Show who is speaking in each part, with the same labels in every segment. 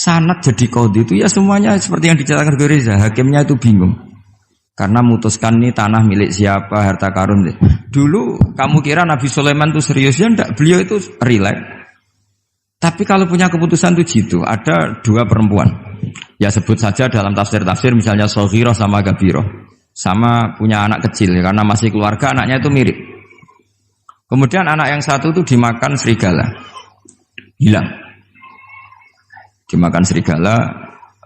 Speaker 1: sanad jadi qadhi itu ya semuanya seperti yang diceritakan Reza, hakimnya itu bingung. Karena memutuskan ini tanah milik siapa, harta karun. Dulu kamu kira Nabi Sulaiman itu serius ya enggak, beliau itu relax. Tapi kalau punya keputusan itu jitu, ada dua perempuan. Ya sebut saja dalam tafsir-tafsir misalnya Soghirah sama Gabiroh. Sama punya anak kecil ya, karena masih keluarga anaknya itu mirip. Kemudian anak yang satu itu dimakan serigala. Hilang. Dimakan serigala,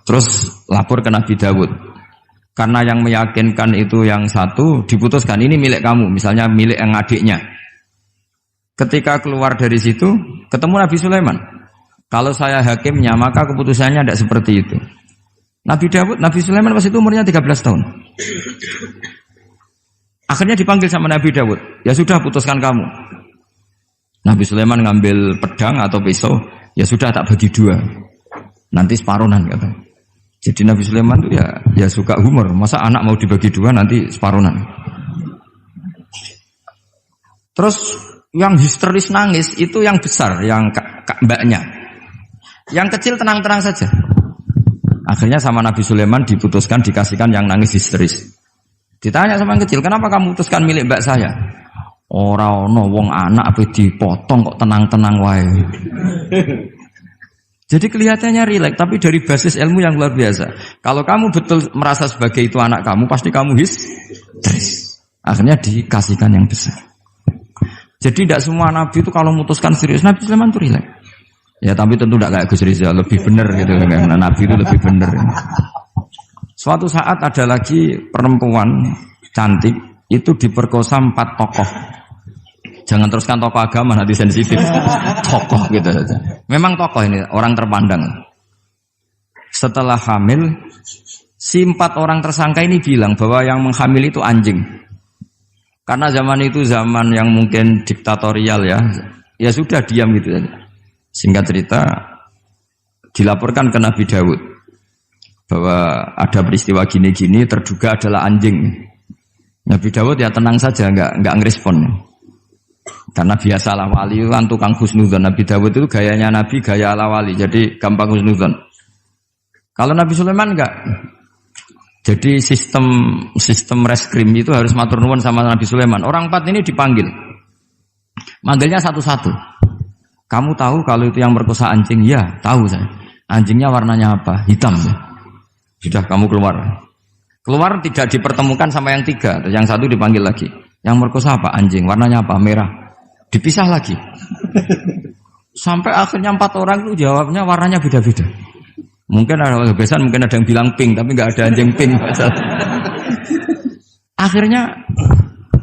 Speaker 1: terus lapor ke Nabi Dawud. Karena yang meyakinkan itu yang satu, diputuskan ini milik kamu, misalnya milik yang adiknya. Ketika keluar dari situ, ketemu Nabi Sulaiman. Kalau saya hakimnya, maka keputusannya tidak seperti itu. Nabi Sulaiman pas itu umurnya 13 tahun. Akhirnya dipanggil sama Nabi Dawud. Ya sudah, putuskan kamu. Nabi Sulaiman ngambil pedang atau pisau, ya sudah tak bagi dua. Nanti separuhan katanya. Jadi Nabi Sulaiman itu ya suka humor. Masa anak mau dibagi dua nanti separuhan. Terus yang histeris nangis itu yang besar, yang mbaknya. Yang kecil tenang-tenang saja. Akhirnya sama Nabi Sulaiman diputuskan dikasihkan yang nangis histeris. Ditanya sama yang kecil, kenapa kamu putuskan milik mbak saya? Ora ono wong anak apa dipotong kok tenang-tenang wae. Jadi kelihatannya rileks, tapi dari basis ilmu yang luar biasa. Kalau kamu betul merasa sebagai itu anak kamu, pasti kamu histeris. Akhirnya dikasihkan yang besar. Jadi tidak semua nabi itu kalau memutuskan serius, Nabi Sulaiman itu rileks. Ya tapi tentu tidak kayak Gus Rizal, lebih benar gitu kan. Nabi itu lebih benar. Suatu saat ada lagi perempuan cantik itu diperkosa 4 tokoh. Jangan teruskan tokoh agama, nanti sensitif. Tokoh gitu saja. Memang tokoh ini, orang terpandang. Setelah hamil, si 4 orang tersangka ini bilang bahwa yang menghamil itu anjing. Karena zaman itu zaman yang mungkin diktatorial ya. Ya sudah diam gitu saja. Singkat cerita, dilaporkan ke Nabi Dawud. Bahwa ada peristiwa gini-gini, terduga adalah anjing. Nabi Dawud ya tenang saja, enggak ngerespon. Karena biasa ala wali kan tukang husnudzon. Nabi Dawud itu gayanya Nabi, gaya ala wali. Jadi gampang husnudzon. Kalau Nabi Sulaiman enggak. Jadi sistem reskrim itu harus matur nuwun sama Nabi Sulaiman. Orang 4 ini dipanggil. Manggilnya satu-satu. Kamu tahu kalau itu yang merkosa anjing? Ya, tahu saya. Anjingnya warnanya apa? Hitam. Sudah kamu keluar. Keluar tidak dipertemukan sama yang 3. Yang satu dipanggil lagi. Yang merkosa apa? Anjing. Warnanya apa? Merah. Dipisah lagi. Sampai akhirnya 4 orang itu jawabnya warnanya beda-beda. Mungkin ada kebiasaan, mungkin ada yang bilang pink, tapi nggak ada anjing pink. Akhirnya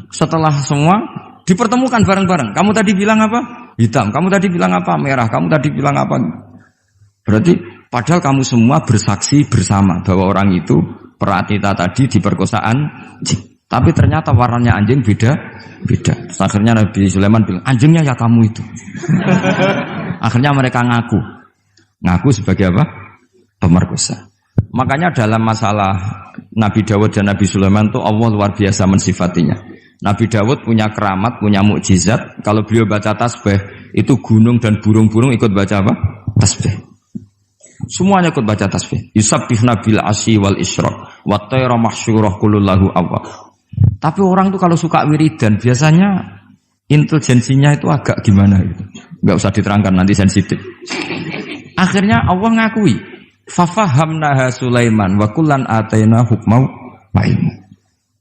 Speaker 1: setelah semua dipertemukan bareng-bareng. Kamu tadi bilang apa? Hitam. Kamu tadi bilang apa? Merah. Kamu tadi bilang apa? Berarti padahal kamu semua bersaksi bersama bahwa orang itu Pratita tadi diperkosaan anjing. Tapi ternyata warnanya anjing beda. Terus akhirnya Nabi Sulaiman bilang, anjingnya ya kamu itu. Akhirnya mereka ngaku sebagai apa? Pemerkosa. Makanya dalam masalah Nabi Dawud dan Nabi Sulaiman itu Allah luar biasa mensifatinya. Nabi Dawud punya keramat, punya mukjizat. Kalau beliau baca tasbih, itu gunung dan burung-burung ikut baca apa? Tasbih. Semuanya ikut baca tasbih. Yusabbihna bil asyi wal isyraq wa tayra mahsyurah kulullahu awwab. Tapi orang tuh kalau suka wiridan biasanya intelijensinya itu agak gimana gitu. Enggak usah diterangkan nanti sensitif. Akhirnya Allah ngakui, fafahamnaha Sulaiman wa kullan ataina hukmau wa ilmu.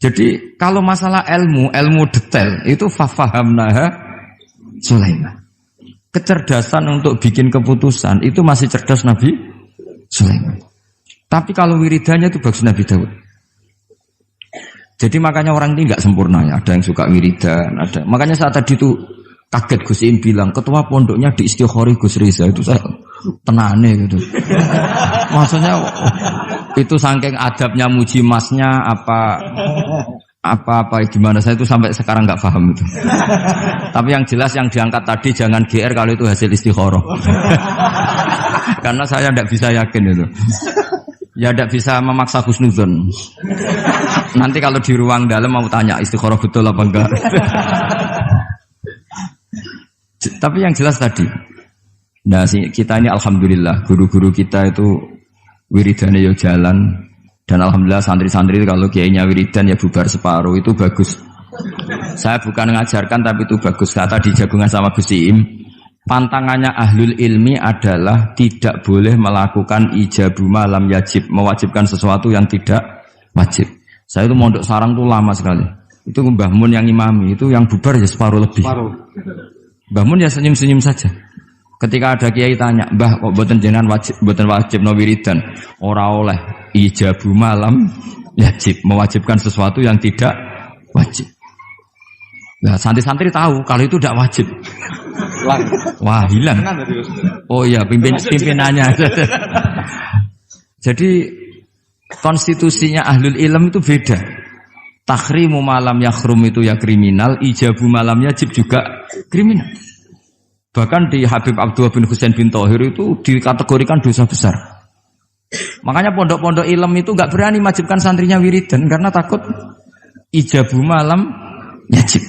Speaker 1: Jadi kalau masalah ilmu detail itu fafahamnaha Sulaiman. Kecerdasan untuk bikin keputusan itu masih cerdas Nabi Sulaiman. Tapi kalau wiridannya itu bagus Nabi Dawud. Jadi makanya orang ini nggak sempurna ya. Ada yang suka wiridan, ada. Makanya saat tadi itu kaget Gus Im bilang ketua pondoknya di Istighori Gus Riza itu saya tenane gitu. Maksudnya itu saking adabnya muji masnya apa gimana saya itu sampai sekarang nggak paham itu. Tapi yang jelas yang diangkat tadi jangan GR kalau itu hasil istikharah. Karena saya tidak bisa yakin itu. Ya tidak bisa memaksa husnudzon. Nanti kalau di ruang dalam mau tanya istikharah betul apa enggak. Tapi yang jelas tadi Nah, kita ini alhamdulillah guru-guru kita itu wiridane yo jalan dan alhamdulillah santri-santri itu kalau kiainya wiridan ya bubar separuh itu bagus. Saya bukan mengajarkan tapi itu bagus. Kata di jagungan sama Gus Iim, pantangannya ahlul ilmi adalah tidak boleh melakukan ijabu malam yajib, mewajibkan sesuatu yang tidak wajib. Saya itu mondok sarang tuh lama sekali. Itu Mbah Mun yang imami, itu yang bubar ya separuh lebih. Mbah Mun ya senyum-senyum saja. Ketika ada kiai tanya, "Mbah, kok boten jenengan boten wajib no wiridan?" Ora oleh ijabu malam yajib, mewajibkan sesuatu yang tidak wajib. Nah, santri-santri tahu kalau itu tidak wajib. Wah, hilang. Oh iya, pimpinannya. Jadi konstitusinya ahlul ilm itu beda. Takhrimu malam yakhrum itu ya kriminal, ijabu malam yajib juga kriminal. Bahkan di Habib Abdullah bin Husain bin Thohir itu dikategorikan dosa besar. Makanya pondok-pondok ilm itu enggak berani wajibkan santrinya wiridan karena takut ijabu malam yajib.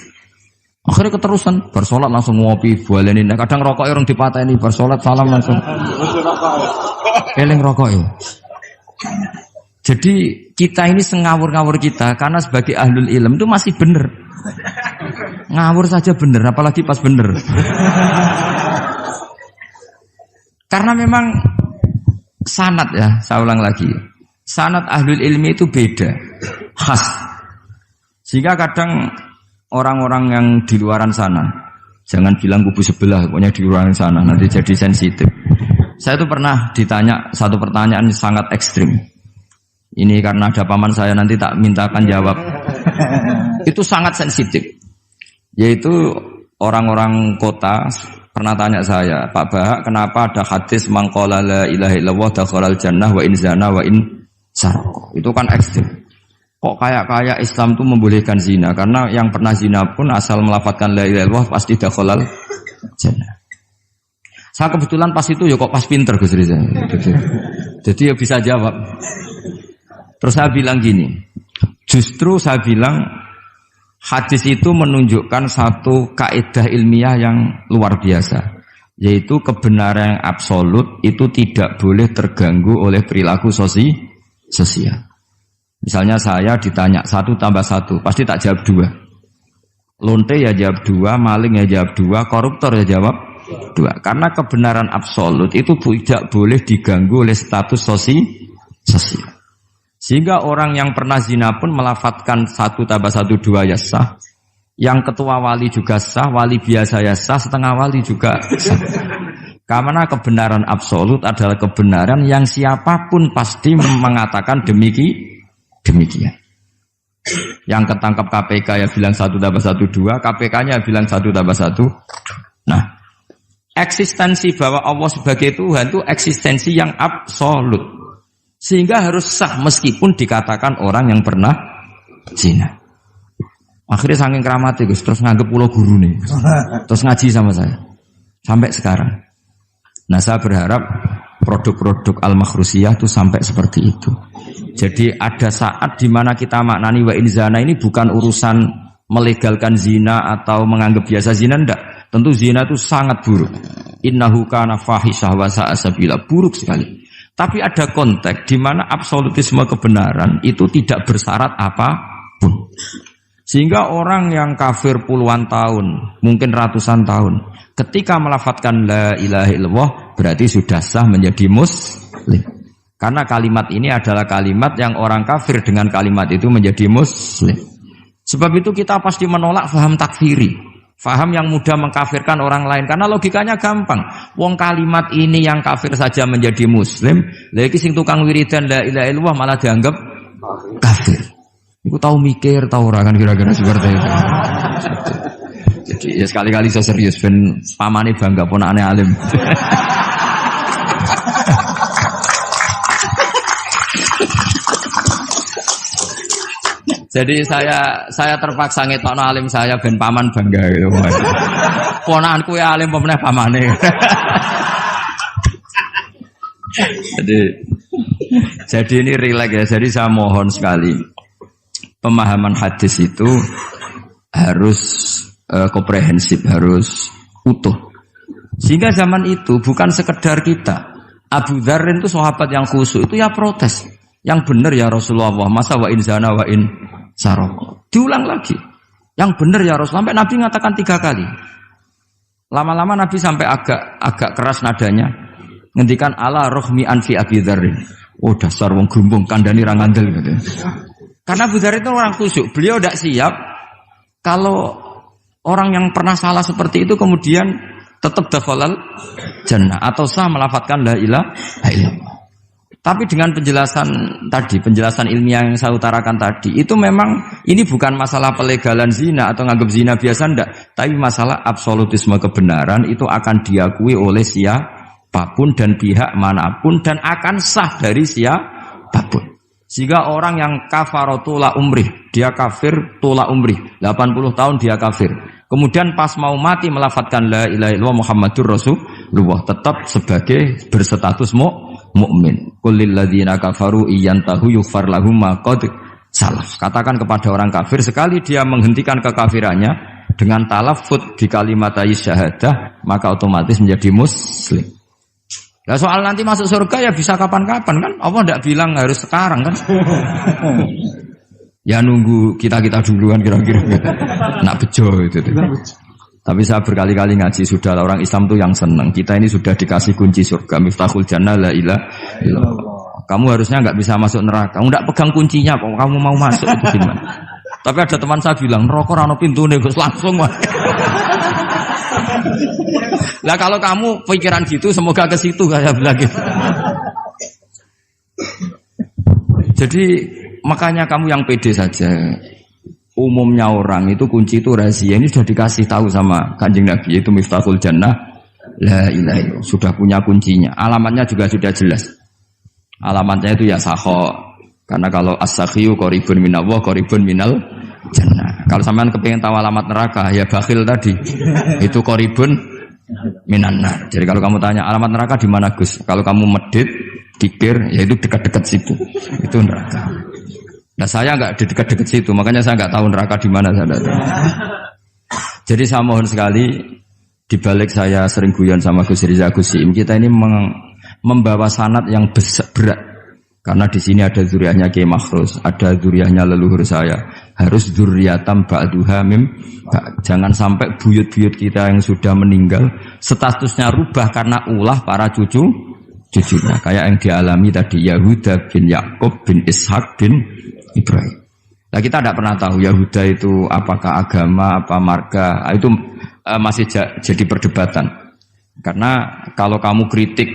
Speaker 1: Akhirnya keterusan, bersolat langsung ngopi, bualenin. Kadang rokok orang dipatahin, bersolat salam langsung. Eling rokok ya. Jadi kita ini sengawur-ngawur kita karena sebagai ahlul ilm itu masih benar. Ngawur saja benar, apalagi pas benar. Karena memang sanad ya, saya ulang lagi. Sanad ahlul ilmi itu beda, khas. Sehingga kadang orang-orang yang di luaran sana, jangan bilang kubu sebelah, pokoknya di luaran sana, nanti jadi sensitif. Saya itu pernah ditanya satu pertanyaan sangat ekstrim. Ini karena ada paman saya, nanti tak mintakan jawab. Itu sangat sensitif. Yaitu orang-orang kota pernah tanya saya, "Pak Bahak, kenapa ada hadis mangqala la ilaha illallah dakhalal jannah wa in zana wa in sarqa?" Itu kan ekstrim. Kok kayak Islam itu membolehkan zina? Karena yang pernah zina pun asal melafadzkan la ilaha illallah pasti dakhalal jannah. Saya kebetulan pas itu ya kok pas pinter Gus Riza. Jadi ya bisa jawab. Terus saya bilang gini, justru saya bilang hadis itu menunjukkan satu kaidah ilmiah yang luar biasa, yaitu kebenaran yang absolut itu tidak boleh terganggu oleh perilaku sosial. Misalnya saya ditanya 1 tambah 1, pasti tak jawab 2. Lonte ya jawab 2, maling ya jawab 2, koruptor ya jawab 2. Karena kebenaran absolut itu tidak boleh diganggu oleh status sosial. Sehingga orang yang pernah zina pun melafadzkan 1 tambah 1 2 ya sah. Yang ketua wali juga sah, wali biasa ya sah, setengah wali juga sah. Karena kebenaran absolut adalah kebenaran yang siapapun pasti mengatakan demikian. Yang ketangkap KPK ya bilang 1 tambah 1 2, KPK-nya bilang 1 tambah 1. Nah, eksistensi bahwa Allah sebagai Tuhan itu eksistensi yang absolut. Sehingga harus sah meskipun dikatakan orang yang pernah zina. Akhirnya saking keramatnya Gus, terus nganggep pulau guru nih. Terus ngaji sama saya. Sampai sekarang. Nah, saya berharap produk-produk Al-Makhrusiyah itu sampai seperti itu. Jadi ada saat di mana kita maknani wa in zina ini bukan urusan melegalkan zina atau menganggap biasa zina, enggak. Tentu zina itu sangat buruk. Innahu kana fahisyah wa sa'a sabila, buruk sekali. Tapi ada konteks di mana absolutisme kebenaran itu tidak bersyarat apapun. Sehingga orang yang kafir puluhan tahun, mungkin ratusan tahun, ketika melafadzkan la ilaha illallah berarti sudah sah menjadi muslim. Karena kalimat ini adalah kalimat yang orang kafir dengan kalimat itu menjadi muslim. Sebab itu kita pasti menolak faham takfiri, faham yang mudah mengkafirkan orang lain. Karena logikanya gampang. Wong kalimat ini yang kafir saja menjadi muslim, lagi sing tukang wiridan la ilaha illallah malah dianggap kafir. Iku tahu mikir, tahu ora kan kira-kira seperti itu. Jadi ya sekali-kali saya serius ben pamane bangga ponakane alim. Jadi saya terpaksa ngetokno alim saya ben paman bangga gitu. Ponakanku ya alim pemeneh pamane. Jadi ini rileks ya. Jadi saya mohon sekali pemahaman hadis itu harus komprehensif, harus utuh. Sehingga zaman itu bukan sekedar kita. Abu Dzar itu sahabat yang khusyuk itu ya protes. Yang benar ya Rasulullah, masa wa in zana wa in saraq. Diulang lagi. Yang benar ya Rasulullah. Sampai Nabi mengatakan 3 kali. Lama-lama Nabi sampai agak keras nadanya. Ngendikan ala rohmi anfi Abi Dzarrin. Oh dasar wong grumbung kandhani ra ngandel gitu. Karena Abu Dzar itu orang khusyuk. Beliau tidak siap kalau orang yang pernah salah seperti itu kemudian tetap dakhalal jannah atau sah melafadzkan la ilaha illallah. Tapi dengan penjelasan ilmiah yang saya utarakan tadi, itu memang ini bukan masalah pelegalan zina atau nganggap zina biasa enggak, tapi masalah absolutisme kebenaran itu akan diakui oleh siapapun dan pihak manapun dan akan sah dari siapapun. Sehingga orang yang kafaratula umrih, dia kafir tula umrih, 80 tahun dia kafir. Kemudian pas mau mati melafadzkan la ilaha illallah Muhammadur Rasulullah, tetap sebagai berstatus mukmin. Qul lil ladzina kafaru iyantahu yughfar lahum ma qad salaf. Katakan kepada orang kafir sekali dia menghentikan kekafirannya dengan talaffuz di kalimat syahadah, maka otomatis menjadi muslim. Nah soal nanti masuk surga ya bisa kapan-kapan kan? Allah tidak bilang harus sekarang kan? Ya nunggu kita duluan kira-kira gitu. Nak bejo itu. Tapi saya berkali-kali ngaji sudah orang Islam tuh yang senang. Kita ini sudah dikasih kunci surga, miftahul jannah la ilaha illallah. Kamu harusnya nggak bisa masuk neraka. Kamu nggak pegang kuncinya kok kamu mau masuk itu gimana? Tapi ada teman saya bilang, neraka ora ono pintune Gus langsung mah. Lah kalau kamu pikiran gitu semoga ke situ saya bilang gitu. Jadi makanya kamu yang pede saja. Umumnya orang itu kunci itu rahasia. Ini sudah dikasih tahu sama Kanjeng Nabi, yaitu miftahul jannah la ilaha illallah. Sudah punya kuncinya. Alamatnya juga sudah jelas. Alamatnya itu ya sakho. Karena kalau as-sakhiyu qaribun minallah, qaribun minal jannah. Kalau sampean kepengin tahu alamat neraka, ya bakhil tadi. Itu qaribun minan nar. Jadi kalau kamu tanya alamat neraka di mana Gus? Kalau kamu medit, dikir, ya itu dekat-dekat situ. Itu neraka. Nah saya enggak di dekat-dekat situ, makanya saya enggak tahu neraka di mana saya. Jadi saya mohon sekali, di balik saya sering guyon sama Gus Riza Gusim, kita ini membawa sanad yang berat. Karena di sini ada zuriatnya Kiai Makhrus, ada zuriatnya leluhur saya. Harus zuriatam ba'duha mim. Jangan sampai buyut-buyut kita yang sudah meninggal statusnya rubah karena ulah para cucunya. Kayak yang dialami tadi Yahuda bin Yakub bin Ishak bin Ibrahim. Nah kita tidak pernah tahu Yahuda itu apakah agama, apa marga. Itu masih jadi perdebatan. Karena kalau kamu kritik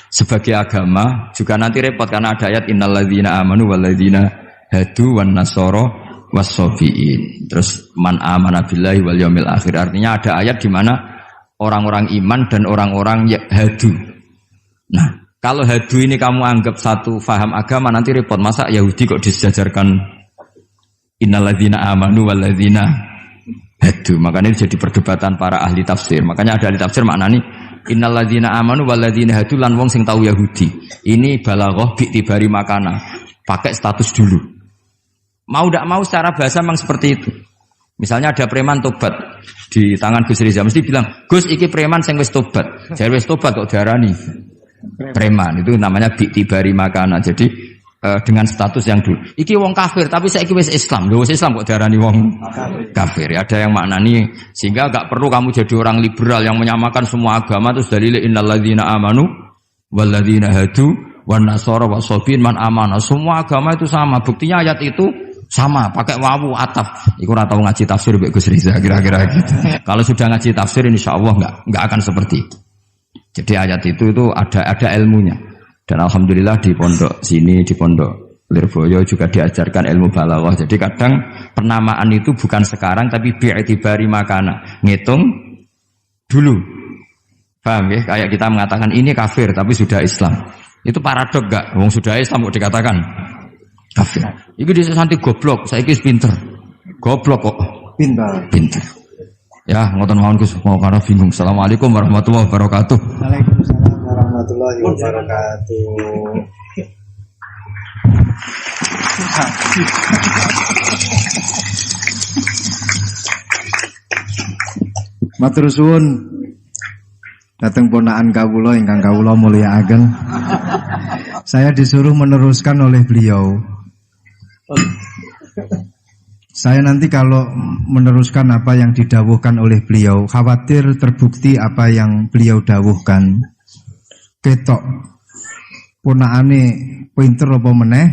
Speaker 1: sebagai agama juga nanti repot karena ada ayat innalladzina amanu walladzina hadu wan nasara wassabiin. Terus man amana billahi wal yaumil akhir. Artinya ada ayat di mana orang-orang iman dan orang-orang hadu. Nah, kalau hadu ini kamu anggap satu faham agama nanti repot. Masa Yahudi kok disejajarkan innalladzina amanu walladzina hadu. Makanya ini jadi perdebatan para ahli tafsir. Makanya ada ahli tafsir maknanya innalladzina amanu walladzina hadu lan wong sing tau Yahudi. Ini balaghah bi'tibari makana. Pakai status dulu. Mau tidak mau secara bahasa memang seperti itu. Misalnya ada preman tobat di tangan Gus Riza mesti bilang, "Gus iki preman sing wis tobat." Jare wis tobat kok diarani preman. Itu namanya bi'tibari makana. Jadi dengan status yang dulu. Iki wong kafir tapi saiki wis Islam. Lho wis Islam kok diarani wong kafir. Ya, ada yang maknani sehingga enggak perlu kamu jadi orang liberal yang menyamakan semua agama terus dalil innalladzina amanu walladzina hadu wan nasara wasabiin man amana. Semua agama itu sama. Buktinya ayat itu sama, pakai wawu ataf. Iku ora tau ngaji tafsir Mbak Gus Riza kira-kira gitu. Kalau sudah ngaji tafsir insyaallah enggak akan seperti itu. Jadi ayat itu ada ilmunya. Dan alhamdulillah di pondok sini, di pondok Lirboyo juga diajarkan ilmu balaghah. Jadi kadang penamaan itu bukan sekarang tapi bi'tibari makana. Ngitung dulu. Paham ya? Kayak kita mengatakan ini kafir tapi sudah Islam. Itu paradok enggak? Wong sudah Islam kok dikatakan kafir. Iki dhisik santi goblok, saiki wis pinter. Goblok kok pinter. Ya, ngoten mawon Gus, mau karena bingung. Assalamualaikum warahmatullahi wabarakatuh.
Speaker 2: Waalaikumsalam warahmatullahi wabarakatuh. Matur suwun Dateng ponakan kawula ingkang kawula mulyakaken. Saya disuruh meneruskan oleh beliau. Saya nanti kalau meneruskan apa yang didawuhkan oleh beliau, khawatir terbukti apa yang beliau dawuhkan. Ketok ponakane pinter apa meneh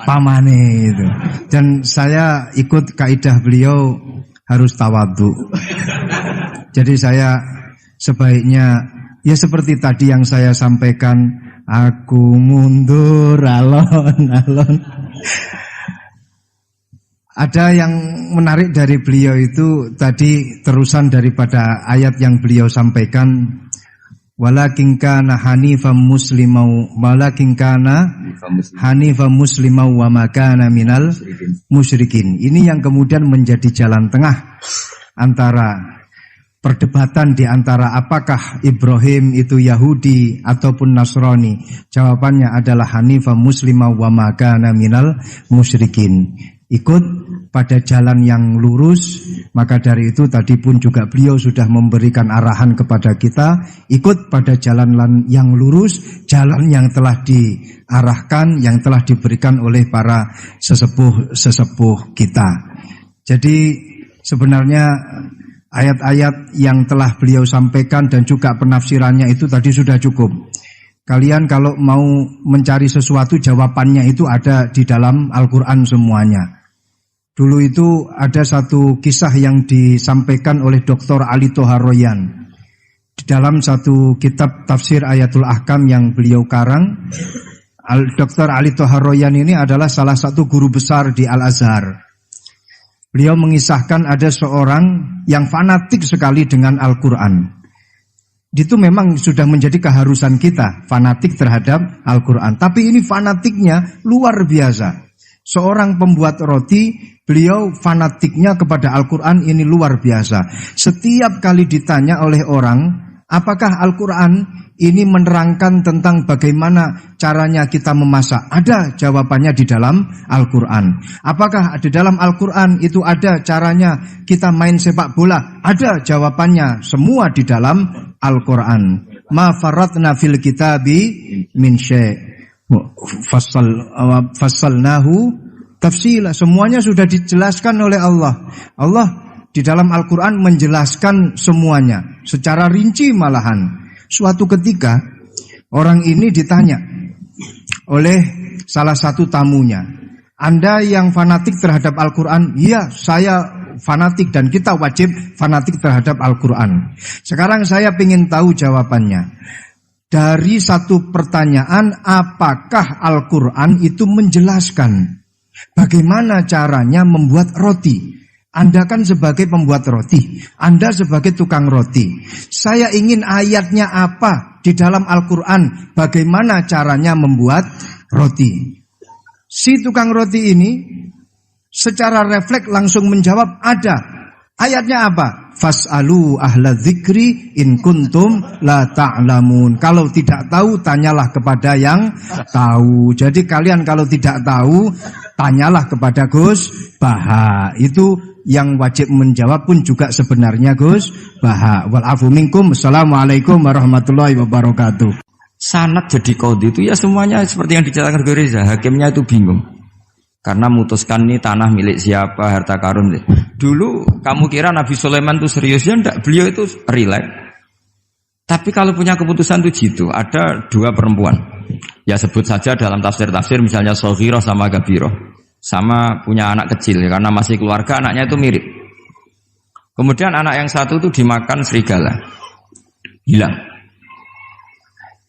Speaker 2: pamane itu. Dan saya ikut kaidah beliau harus tawadhu. Jadi saya sebaiknya ya seperti tadi yang saya sampaikan, aku mundur alon-alon. Ada yang menarik dari beliau itu tadi terusan daripada ayat yang beliau sampaikan, walakin kana hanifan muslimau wa ma kana minal musyrikin. Ini yang kemudian menjadi jalan tengah antara perdebatan di antara apakah Ibrahim itu Yahudi ataupun Nasrani. Jawabannya adalah hanifan muslimau wa ma kana minal musyrikin. Ikut pada jalan yang lurus. Maka dari itu tadi pun juga beliau sudah memberikan arahan kepada kita, ikut pada jalan yang lurus, jalan yang telah diarahkan, yang telah diberikan oleh para sesepuh kita. Jadi sebenarnya ayat-ayat yang telah beliau sampaikan dan juga penafsirannya itu tadi sudah cukup. Kalian kalau mau mencari sesuatu, jawabannya itu ada di dalam Al-Quran semuanya. Dulu itu ada satu kisah yang disampaikan oleh Dr. Ali Toharoyan di dalam satu kitab tafsir Ayatul Ahkam yang beliau karang. Dr. Ali Toharoyan ini adalah salah satu guru besar di Al-Azhar. Beliau mengisahkan ada seorang yang fanatik sekali dengan Al-Quran. Itu memang sudah menjadi keharusan kita, fanatik terhadap Al-Quran. Tapi ini fanatiknya luar biasa. Seorang pembuat roti, beliau fanatiknya kepada Al-Quran ini luar biasa. Setiap kali ditanya oleh orang, apakah Al-Quran ini menerangkan tentang bagaimana caranya kita memasak? Ada jawabannya di dalam Al-Quran. Apakah di dalam Al-Quran itu ada caranya kita main sepak bola? Ada jawabannya, semua di dalam Al-Quran. Ma faratna fil kitabi min syai'. Fassalnahu tafsila. Semuanya sudah dijelaskan oleh Allah. Allah di dalam Al-Quran menjelaskan semuanya secara rinci malahan. Suatu ketika orang ini ditanya oleh salah satu tamunya, Anda yang fanatik terhadap Al-Quran? Iya, saya fanatik dan kita wajib fanatik terhadap Al-Quran. Sekarang saya ingin tahu jawabannya. Dari satu pertanyaan, apakah Al-Quran itu menjelaskan bagaimana caranya membuat roti? Anda kan sebagai pembuat roti, Anda sebagai tukang roti. Saya ingin ayatnya apa di dalam Al-Quran, bagaimana caranya membuat roti. Si tukang roti ini secara refleks langsung menjawab, ada. Ayatnya apa? Fas'alu ahla dzikri in kuntum la ta'lamun. Kalau tidak tahu, tanyalah kepada yang tahu. Jadi kalian kalau tidak tahu, tanyalah kepada Gus Baha. Itu yang wajib menjawab pun juga sebenarnya Gus Baha. Wal afu minkum. Assalamualaikum warahmatullahi wabarakatuh.
Speaker 1: Sanad jadi qadhi itu ya semuanya seperti yang diceritakan Gus Reza. Hakimnya itu bingung. Karena memutuskan ini tanah milik siapa, harta karun. Dulu kamu kira Nabi Sulaiman itu serius, ya enggak, beliau itu rileks. Tapi kalau punya keputusan itu jitu. Ada dua perempuan, ya sebut saja dalam tafsir-tafsir misalnya Soghirah sama Gabiroh, sama punya anak kecil ya, karena masih keluarga anaknya itu mirip. Kemudian anak yang satu itu dimakan serigala, hilang,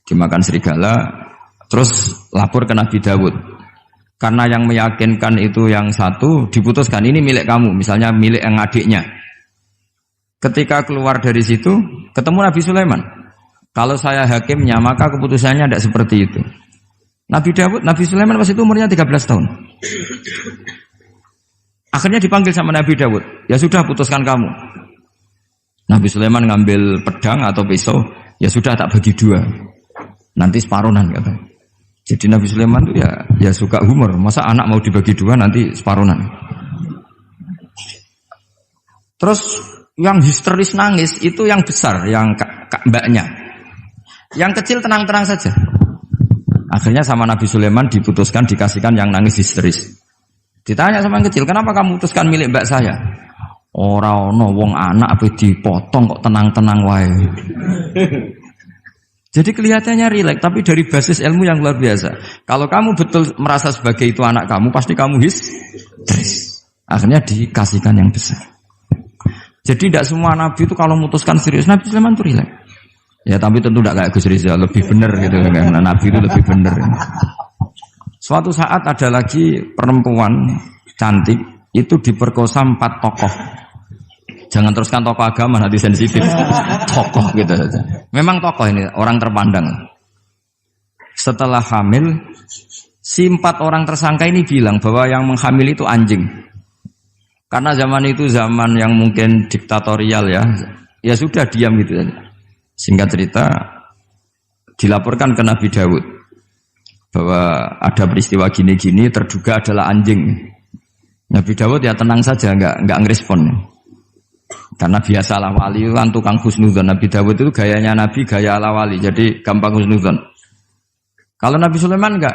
Speaker 1: dimakan serigala, terus lapor ke Nabi Dawud. Karena yang meyakinkan itu yang satu, diputuskan ini milik kamu, misalnya milik yang adiknya. Ketika keluar dari situ, ketemu Nabi Sulaiman. Kalau saya hakimnya, maka keputusannya tidak seperti itu. Nabi Sulaiman pas itu umurnya 13 tahun. Akhirnya dipanggil sama Nabi Dawud. Ya sudah, putuskan kamu. Nabi Sulaiman ngambil pedang atau pisau, ya sudah tak bagi dua. Nanti separuhan katanya. Jadi Nabi Sulaiman itu ya suka humor. Masa anak mau dibagi dua nanti separuhan. Terus yang histeris nangis itu yang besar, yang mbaknya. Yang kecil tenang-tenang saja. Akhirnya sama Nabi Sulaiman diputuskan dikasihkan yang nangis histeris. Ditanya sama yang kecil, kenapa kamu putuskan milik mbak saya? Ora ono wong anak apa dipotong kok tenang-tenang wae. Jadi kelihatannya rileks, tapi dari basis ilmu yang luar biasa. Kalau kamu betul merasa sebagai itu anak kamu, pasti kamu histeris. Akhirnya dikasihkan yang besar. Jadi tidak semua nabi itu kalau memutuskan serius, Nabi Sulaiman itu rileks. Ya tapi tentu tidak kayak Gus Rizal, lebih benar gitu kan. Nabi itu lebih benar. Suatu saat ada lagi perempuan cantik itu diperkosa 4 tokoh. Jangan teruskan tokoh agama, nanti sensitif. Tokoh gitu saja. Memang tokoh ini orang terpandang. Setelah hamil, si 4 orang tersangka ini bilang bahwa yang menghamil itu anjing. Karena zaman itu zaman yang mungkin diktatorial ya. Ya sudah diam gitu saja. Singkat cerita dilaporkan ke Nabi Dawud bahwa ada peristiwa gini-gini terduga adalah anjing. Nabi Dawud ya tenang saja, nggak ngerespon. Karena biasa ala wali kan tukang husnudzon. Nabi Dawud itu gayanya Nabi, gaya ala wali, jadi gampang husnudzon. Kalau Nabi Sulaiman enggak.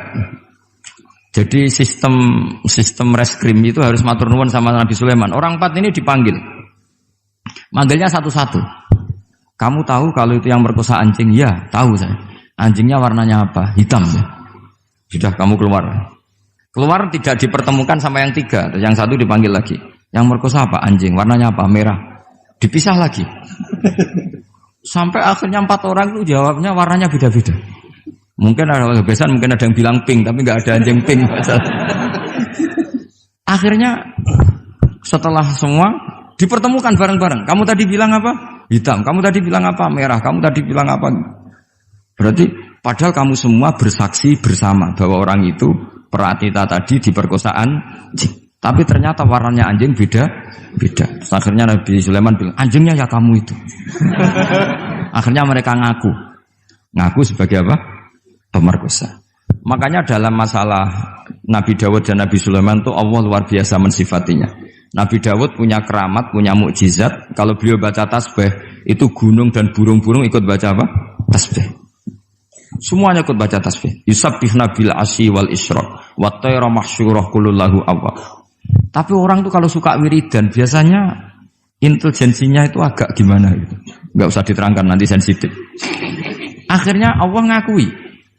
Speaker 1: Jadi sistem reskrim itu harus matur nuwun sama Nabi Sulaiman. Orang 4 ini dipanggil. Manggilnya satu-satu. Kamu tahu kalau itu yang merkosa anjing? Ya, tahu saya. Anjingnya warnanya apa? Hitam. Sudah, kamu keluar. Keluar tidak dipertemukan sama yang 3. Yang 1 dipanggil lagi. Yang merkosa apa? Anjing. Warnanya apa? Merah. Dipisah lagi. Sampai akhirnya 4 orang itu jawabnya warnanya beda-beda. Mungkin ada kebiasaan, mungkin ada yang bilang pink, tapi nggak ada anjing pink. Akhirnya setelah semua dipertemukan bareng-bareng. Kamu tadi bilang apa? Hitam. Kamu tadi bilang apa? Merah. Kamu tadi bilang apa? Berarti padahal kamu semua bersaksi bersama bahwa orang itu Pratita tadi diperkosaan anjing. Tapi ternyata warnanya anjing beda. Terus akhirnya Nabi Sulaiman bilang, anjingnya ya kamu itu. Akhirnya mereka ngaku sebagai apa? Pemerkosa. Makanya dalam masalah Nabi Dawud dan Nabi Sulaiman itu Allah luar biasa mensifatinya. Nabi Dawud punya keramat, punya mukjizat. Kalau beliau baca tasbih, itu gunung dan burung-burung ikut baca apa? Tasbih. Semuanya ikut baca tasbih. Yusabbihna bil asyi wal isyraq wa tayra mahsyurah kulullahu awwab. Tapi orang tuh kalau suka wiridan biasanya intelijensinya itu agak gimana gitu. Enggak usah diterangkan nanti sensitif. Akhirnya Allah ngakui,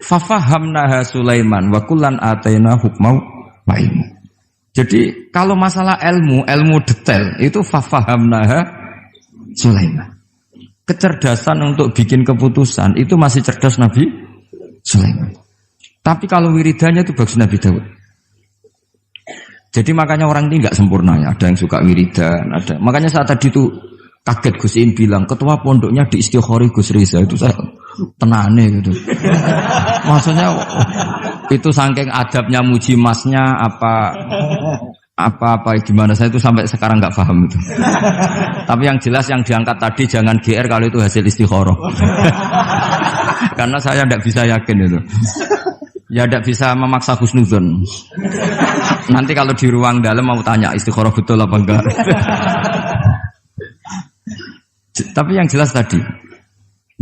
Speaker 1: fafahamnaha Sulaiman wa kullan ataina hukmau wa ilmu. Jadi kalau masalah ilmu detail itu fafahamnaha Sulaiman. Kecerdasan untuk bikin keputusan itu masih cerdas Nabi Sulaiman. Tapi kalau wiridannya itu bagus Nabi Dawud. Jadi makanya orang ini nggak sempurna ya. Ada yang suka wiridan, ada. Makanya saat tadi itu kaget Gus Im bilang ketua pondoknya di Istighori Gus Riza itu saya tenane gitu. Maksudnya itu saking adabnya muji masnya apa gimana saya itu sampai sekarang nggak paham itu. Tapi yang jelas yang diangkat tadi jangan GR kalau itu hasil istikharah. Karena saya tidak bisa yakin itu. Ya tidak bisa memaksa husnudzon. Nanti kalau di ruang dalam mau tanya istikharah betul apa enggak. Tapi yang jelas tadi.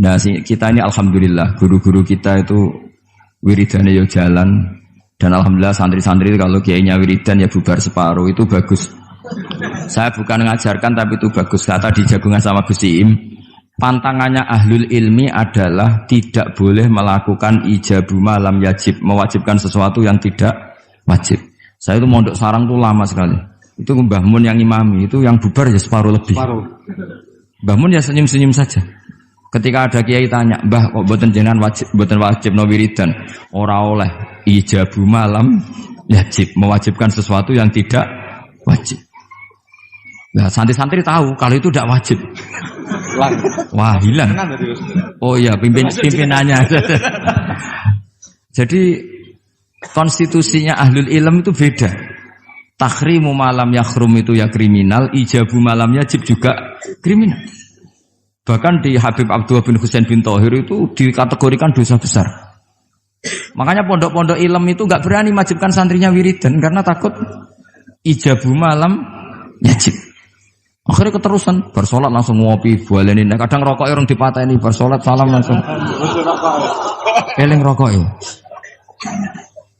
Speaker 1: Nah, kita ini alhamdulillah guru-guru kita itu wiridannya ya jalan. Dan alhamdulillah santri-santri itu kalau kiainya wiridan ya bubar separuh itu bagus. Saya bukan mengajarkan tapi itu bagus. Kata di jagungan sama Gus Im, pantangannya ahlul ilmi adalah tidak boleh melakukan ijabu malam yajib, mewajibkan sesuatu yang tidak wajib. Saya itu mondok sarang tuh lama sekali. Itu Mbah Mun yang imami, itu yang bubar ya separuh lebih. Mbah Mun ya senyum-senyum saja. Ketika ada kiai tanya, "Mbah, kok boten jenengan boten wajib no wiridan?" Ora oleh ijabu malam yajib, mewajibkan sesuatu yang tidak wajib. Nah, santri-santri tahu kalau itu tidak wajib. Wah, hilang. Oh iya, pimpinannya. Jadi konstitusinya ahlul ilm itu beda. Takhrimu malam yakhrum itu ya kriminal, ijabu malam yajib juga kriminal. Bahkan di Habib Abdullah bin Husain bin Thohir itu dikategorikan dosa besar. Makanya pondok-pondok ilm itu enggak berani wajibkan santrinya wiridan karena takut ijabu malam yajib. Akhirnya keterusan, bersolat langsung ngopi, bualenin. Kadang rokok orang dipateni, bersolat salam langsung. Eling rokok ya.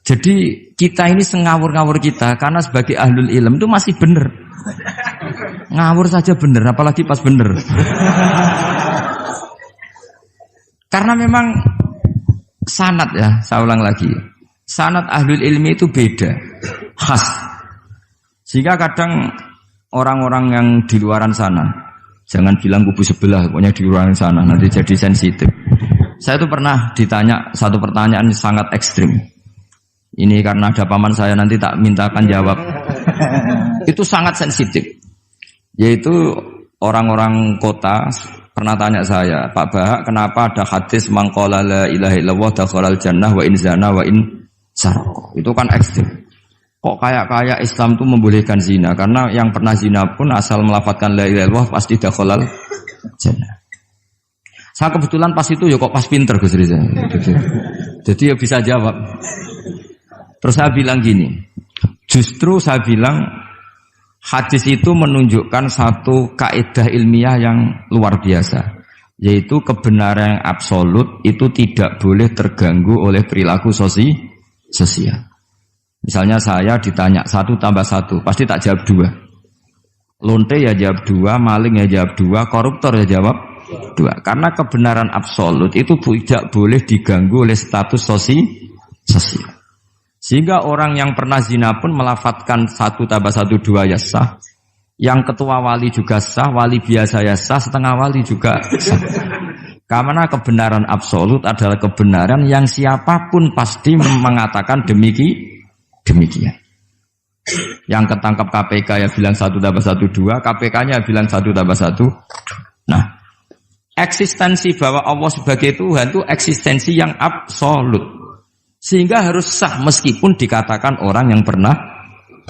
Speaker 1: Jadi kita ini sengawur-ngawur kita karena sebagai ahlul ilm itu masih bener. Ngawur saja bener, apalagi pas bener. Karena memang sanad ya, saya ulang lagi. Sanad ahlul ilmi itu beda, khas. Sehingga kadang orang-orang yang di luaran sana, jangan bilang kubu sebelah, pokoknya di luaran sana, nanti jadi sensitif. Saya itu pernah ditanya satu pertanyaan sangat ekstrim. Ini karena ada paman saya, nanti tak mintakan jawab. Itu sangat sensitif. Yaitu orang-orang kota pernah tanya saya, Pak Bahak, kenapa ada hadis mangqala la ilaha illallah dakhalal jannah wa in zana wa in sarqa. Itu kan ekstrim. Kok kayak Islam itu membolehkan zina? Karena yang pernah zina pun asal melafadzkan la ilaha illallah pasti dakhalal jannah. Saya kebetulan pas itu ya kok pas pinter Gus Riza. Jadi ya bisa jawab. Terus saya bilang gini, justru saya bilang hadis itu menunjukkan satu kaidah ilmiah yang luar biasa, yaitu kebenaran yang absolut itu tidak boleh terganggu oleh perilaku sosial. Misalnya saya ditanya 1 tambah 1, pasti tak jawab 2. Lonte ya jawab 2, maling ya jawab 2, koruptor ya jawab 2. Karena kebenaran absolut itu tidak boleh diganggu oleh status sosial. Sehingga orang yang pernah zina pun melafatkan 1 tambah 1 2 ya sah. Yang ketua wali juga sah, wali biasa ya sah, setengah wali juga sah. Karena kebenaran absolut adalah kebenaran yang siapapun pasti mengatakan demikian. Yang ketangkap KPK ya bilang 1 tambah 1 2, KPK-nya bilang 1 tambah 1. Nah, eksistensi bahwa Allah sebagai Tuhan itu eksistensi yang absolut. Sehingga harus sah meskipun dikatakan orang yang pernah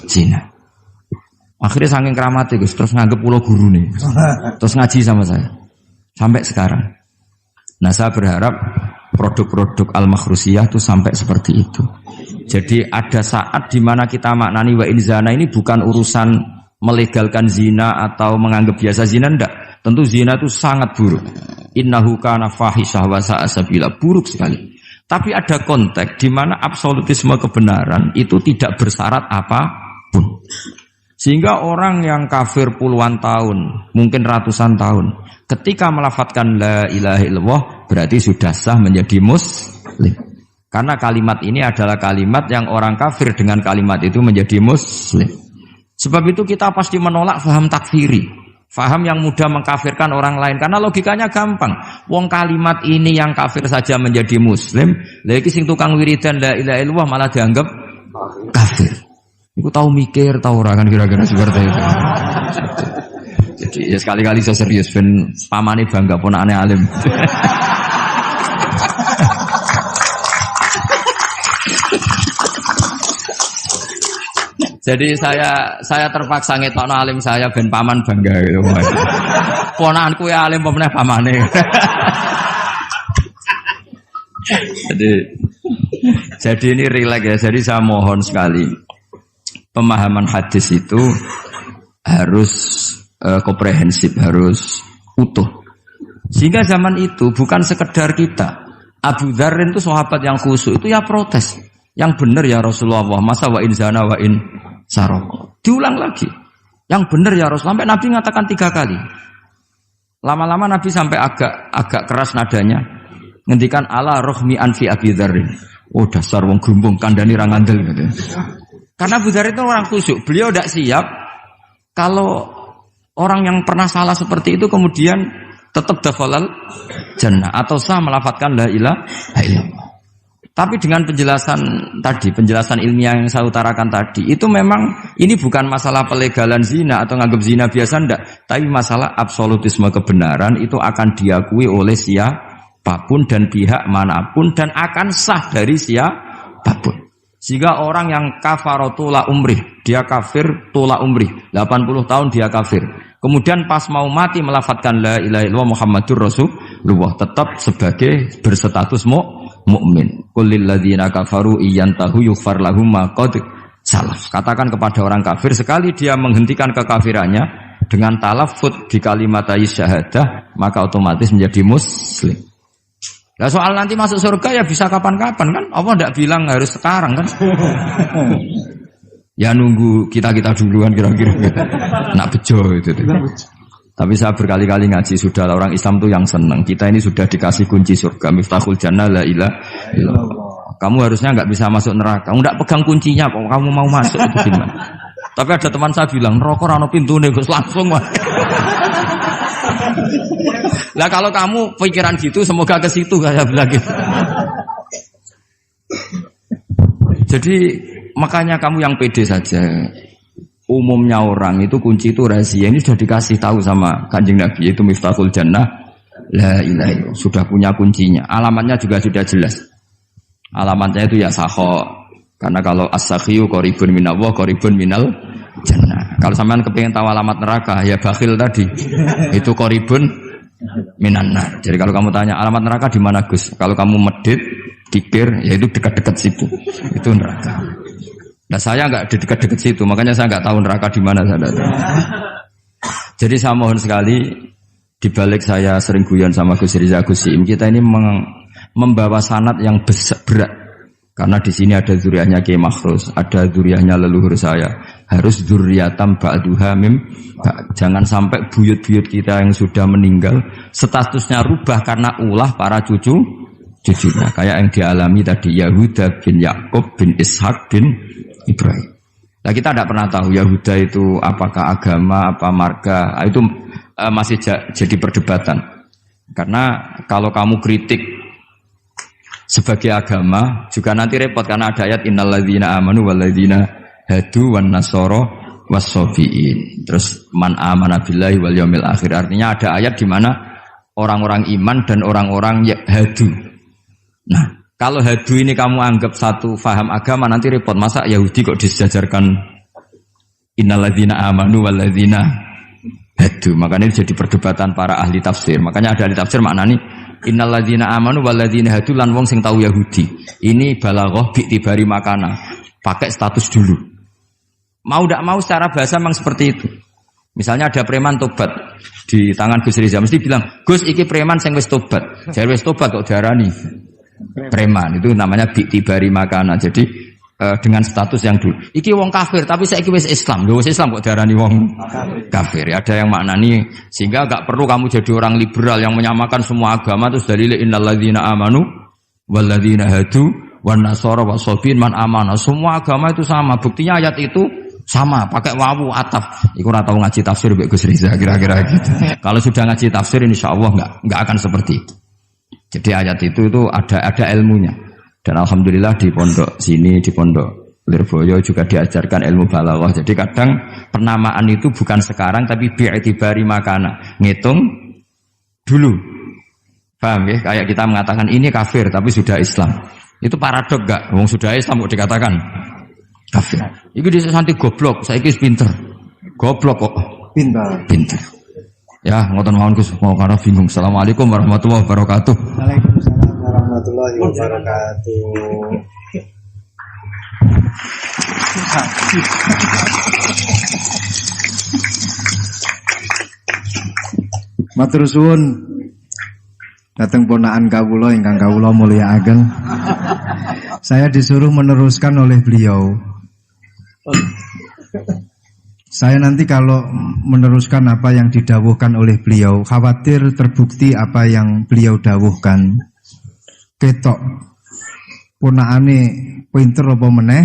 Speaker 1: zina. Akhirnya saking keramatnya Gus, terus nganggep pulau guru nih. Terus ngaji sama saya. Sampai sekarang. Nah, saya berharap produk-produk Al-Makhrusiyah itu sampai seperti itu. Jadi ada saat di mana kita maknani wa in zina ini bukan urusan melegalkan zina atau menganggap biasa zina, enggak. Tentu zina itu sangat buruk. Innahu kana fahisyah wa sa'a sabila, buruk sekali. Tapi ada konteks di mana absolutisme kebenaran itu tidak bersyarat apapun. Sehingga orang yang kafir puluhan tahun, mungkin ratusan tahun, ketika melafadzkan la ilaha illallah berarti sudah sah menjadi muslim. Karena kalimat ini adalah kalimat yang orang kafir dengan kalimat itu menjadi muslim. Sebab itu kita pasti menolak faham takfiri, faham yang mudah mengkafirkan orang lain. Karena logikanya gampang. Wong kalimat ini yang kafir saja menjadi muslim, lagi sing tukang wiridan la ilaha illallah malah dianggap kafir. Iku tahu mikir, tahu ora kan kira-kira seperti itu. Jadi ya sekali-kali saya serius ben pamane bangga ponakane alim. Jadi saya terpaksa ngetokno alim saya ben paman bangga gitu. Ponakanku ya alim pemenah pamane. Jadi ini rileks ya. Jadi saya mohon sekali pemahaman hadis itu harus komprehensif, harus utuh. Sehingga zaman itu bukan sekedar kita. Abu Dzar itu sahabat yang khusyuk itu ya protes. Yang benar ya Rasulullah, masa wa in zana wa in saraq. Diulang lagi. Yang benar ya Rasulullah. Sampai Nabi mengatakan 3 kali. Lama-lama Nabi sampai agak keras nadanya. Ngendikan ala rohmi anfi Abi Dzarrin. Oh dasar wong grumbung kandhani ra ngandel gitu. Karena Abu Dzar itu orang khusyuk. Beliau tidak siap kalau orang yang pernah salah seperti itu kemudian tetap dakhalal jannah atau sah melafadzkan la ilaha illallah. Tapi dengan penjelasan ilmiah yang saya utarakan tadi, itu memang ini bukan masalah pelegalan zina atau nganggap zina biasa, enggak. Tapi masalah absolutisme kebenaran itu akan diakui oleh siapapun dan pihak manapun dan akan sah dari siapapun. Sehingga orang yang kafaratula umrih, dia kafir tula umrih, 80 tahun dia kafir. Kemudian pas mau mati melafadzkan la ilaha illallah Muhammadur Rasulullah, tetap sebagai berstatus mukmin. Qul lil ladzina kafaru iyantahu yughfar lahum ma qad salaf. Katakan kepada orang kafir sekali dia menghentikan kekafirannya, dengan talaffuz di kalimat syahadah maka otomatis menjadi muslim. Nah soal nanti masuk surga ya bisa kapan-kapan kan? Allah tidak bilang harus sekarang kan? Ya nunggu kita duluan kira-kira gitu. Nak bejo itu. Tapi saya berkali-kali ngaji sudah orang Islam tuh yang senang. Kita ini sudah dikasih kunci surga, miftahul jannah la ilaha illallah. Kamu harusnya nggak bisa masuk neraka. Kamu nggak pegang kuncinya kok. Kamu mau masuk itu gimana? Tapi ada teman saya bilang, neraka ora ono pintune Gus langsung mah. Lah kalau kamu pikiran gitu semoga ke situ saya bilang gitu. Jadi makanya kamu yang pede saja. Umumnya orang itu kunci itu rahasia. Ini sudah dikasih tahu sama Kanjeng Nabi yaitu miftahul jannah la ilaha illallah. Sudah punya kuncinya. Alamatnya juga sudah jelas. Alamatnya itu ya sakho. Karena kalau as-sakhiyu qaribun minallah qaribun minal jannah. Kalau sampean kepengin tahu alamat neraka ya bakhil tadi. Itu qaribun minan nar. Jadi kalau kamu tanya alamat neraka di mana Gus? Kalau kamu medit, kikir, ya itu dekat-dekat situ. Itu neraka. Nah saya nggak di dekat-dekat situ, makanya saya nggak tahu neraka di mana saya tahu. Jadi saya mohon sekali, dibalik saya sering guyon sama Gus Riza Gusim, kita ini membawa sanad yang berat, karena di sini ada zuriatnya Kiai Makhrus, ada zuriatnya leluhur saya, harus zuriatam ba'duha mim. Jangan sampai buyut-buyut kita yang sudah meninggal statusnya rubah karena ulah para cucunya, kayak yang dialami tadi Yahuda bin Yakub bin Ishak bin Ibrahim. Nah kita tidak pernah tahu Yahuda itu apakah agama, apa marga, itu masih jadi perdebatan. Karena kalau kamu kritik sebagai agama juga nanti repot karena ada ayat innalladzina amanu walladzina hadu wan nasara wassabiin. Terus man amana billahi wal yaumil akhir. Artinya ada ayat di mana orang-orang iman dan orang-orang hadu. Nah, kalau hadu ini kamu anggap satu faham agama nanti repot. Masa Yahudi kok disejajarkan innalladzina amanu walladzina hadu. Makanya ini jadi perdebatan para ahli tafsir. Makanya ada ahli tafsir maknanya innalladzina amanu walladzina hadu lan wong sing tahu Yahudi. Ini balaghah bi'tibari makana. Pakai status dulu. Mau tidak mau secara bahasa memang seperti itu. Misalnya ada preman tobat di tangan Gus Riza mesti bilang, "Gus iki preman sing wis tobat." Jare wis tobat kok diarani preman, itu namanya bi'tibari makana. Jadi dengan status yang dulu. Iki wong kafir tapi saiki wis Islam. Lho wis Islam kok diarani wong kafir. Ya, ada yang maknani sehingga enggak perlu kamu jadi orang liberal yang menyamakan semua agama terus dalil innalladzina amanu walladzina hadu wan nasara wasabiin man amana. Semua agama itu sama. Buktinya ayat itu sama, pakai wawu ataf. Iku ora tau ngaji tafsir Mbak Gus Riza kira-kira gitu. Kalau sudah ngaji tafsir insyaallah enggak akan seperti itu. Jadi ayat itu ada ilmunya. Dan alhamdulillah di pondok sini, di pondok Lirboyo juga diajarkan ilmu balaghah. Jadi kadang penamaan itu bukan sekarang tapi bi'tibari makana. Ngitung dulu. Paham ya? Kayak kita mengatakan ini kafir tapi sudah Islam. Itu paradok enggak? Wong sudah Islam kok dikatakan kafir. Iki dhisik santi goblok, saiki wis pinter. Goblok kok pinter. Ya, ngoten mawon Gus, mau karena bingung. Assalamualaikum warahmatullahi wabarakatuh.
Speaker 2: Waalaikumsalam warahmatullahi wabarakatuh. Matur suwun dateng ponakan kawula ingkang kawula mulyakaken. Saya disuruh meneruskan oleh beliau. Saya nanti kalau meneruskan apa yang didawuhkan oleh beliau, khawatir terbukti apa yang beliau dawuhkan. Ketok ponakane pinter apa meneh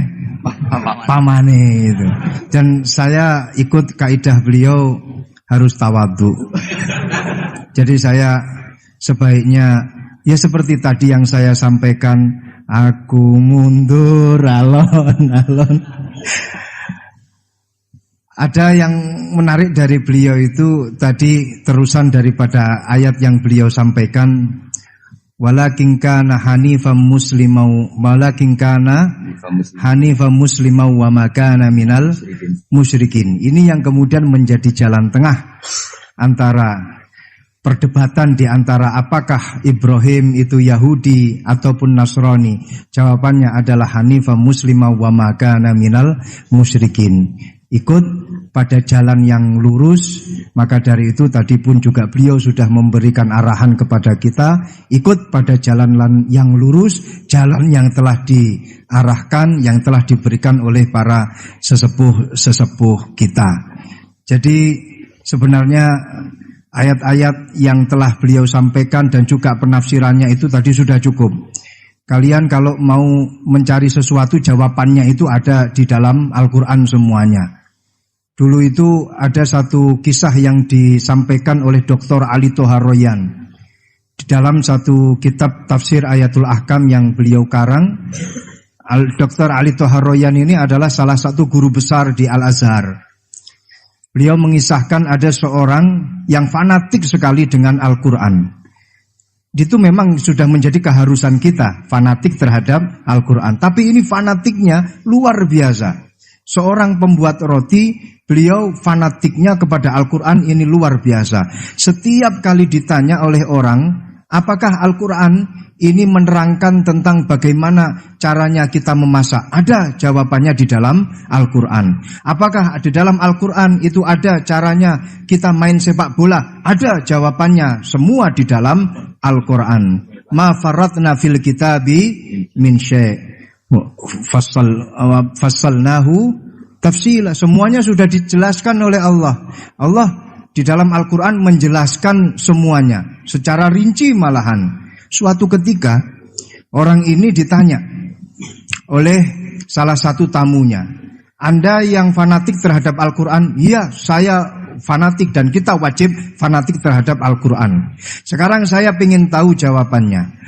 Speaker 2: pamane itu. Dan saya ikut kaidah beliau harus tawadhu. Jadi saya sebaiknya ya seperti tadi yang saya sampaikan, aku mundur alon-alon. Ada yang menarik dari beliau itu tadi terusan daripada ayat yang beliau sampaikan, walakin kana hanifan muslimau wa ma kana minal musyrikin. Ini yang kemudian menjadi jalan tengah antara perdebatan di antara apakah Ibrahim itu Yahudi ataupun Nasrani. Jawabannya adalah hanifan muslimau wa ma kana minal musyrikin. Ikut pada jalan yang lurus. Maka dari itu tadi pun juga beliau sudah memberikan arahan kepada kita, ikut pada jalan yang lurus, jalan yang telah diarahkan, yang telah diberikan oleh para sesepuh kita. Jadi sebenarnya ayat-ayat yang telah beliau sampaikan dan juga penafsirannya itu tadi sudah cukup. Kalian kalau mau mencari sesuatu, jawabannya itu ada di dalam Al-Quran semuanya. Dulu itu ada satu kisah yang disampaikan oleh Dr. Ali Toharoyan di dalam satu kitab tafsir Ayatul Ahkam yang beliau karang. Dr. Ali Toharoyan ini adalah salah satu guru besar di Al-Azhar. Beliau mengisahkan ada seorang yang fanatik sekali dengan Al-Quran. Itu memang sudah menjadi keharusan kita, fanatik terhadap Al-Quran. Tapi ini fanatiknya luar biasa. Seorang pembuat roti, beliau fanatiknya kepada Al-Quran ini luar biasa. Setiap kali ditanya oleh orang, apakah Al-Quran ini menerangkan tentang bagaimana caranya kita memasak? Ada jawabannya di dalam Al-Quran. Apakah di dalam Al-Quran itu ada caranya kita main sepak bola? Ada jawabannya, semua di dalam Al-Quran. Ma faratna fil kitabi min syai'. Fassalnahu tafsila. Semuanya sudah dijelaskan oleh Allah. Allah di dalam Al-Quran menjelaskan semuanya secara rinci malahan. Suatu ketika orang ini ditanya oleh salah satu tamunya, Anda yang fanatik terhadap Al-Quran? Iya, saya fanatik dan kita wajib fanatik terhadap Al-Quran. Sekarang saya ingin tahu jawabannya.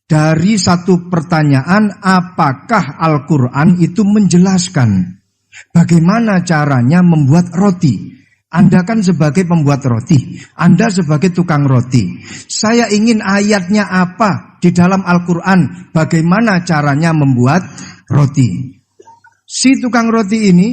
Speaker 2: Dari satu pertanyaan, apakah Al-Quran itu menjelaskan bagaimana caranya membuat roti? Anda kan sebagai pembuat roti, Anda sebagai tukang roti. Saya ingin ayatnya apa di dalam Al-Quran, bagaimana caranya membuat roti. Si tukang roti ini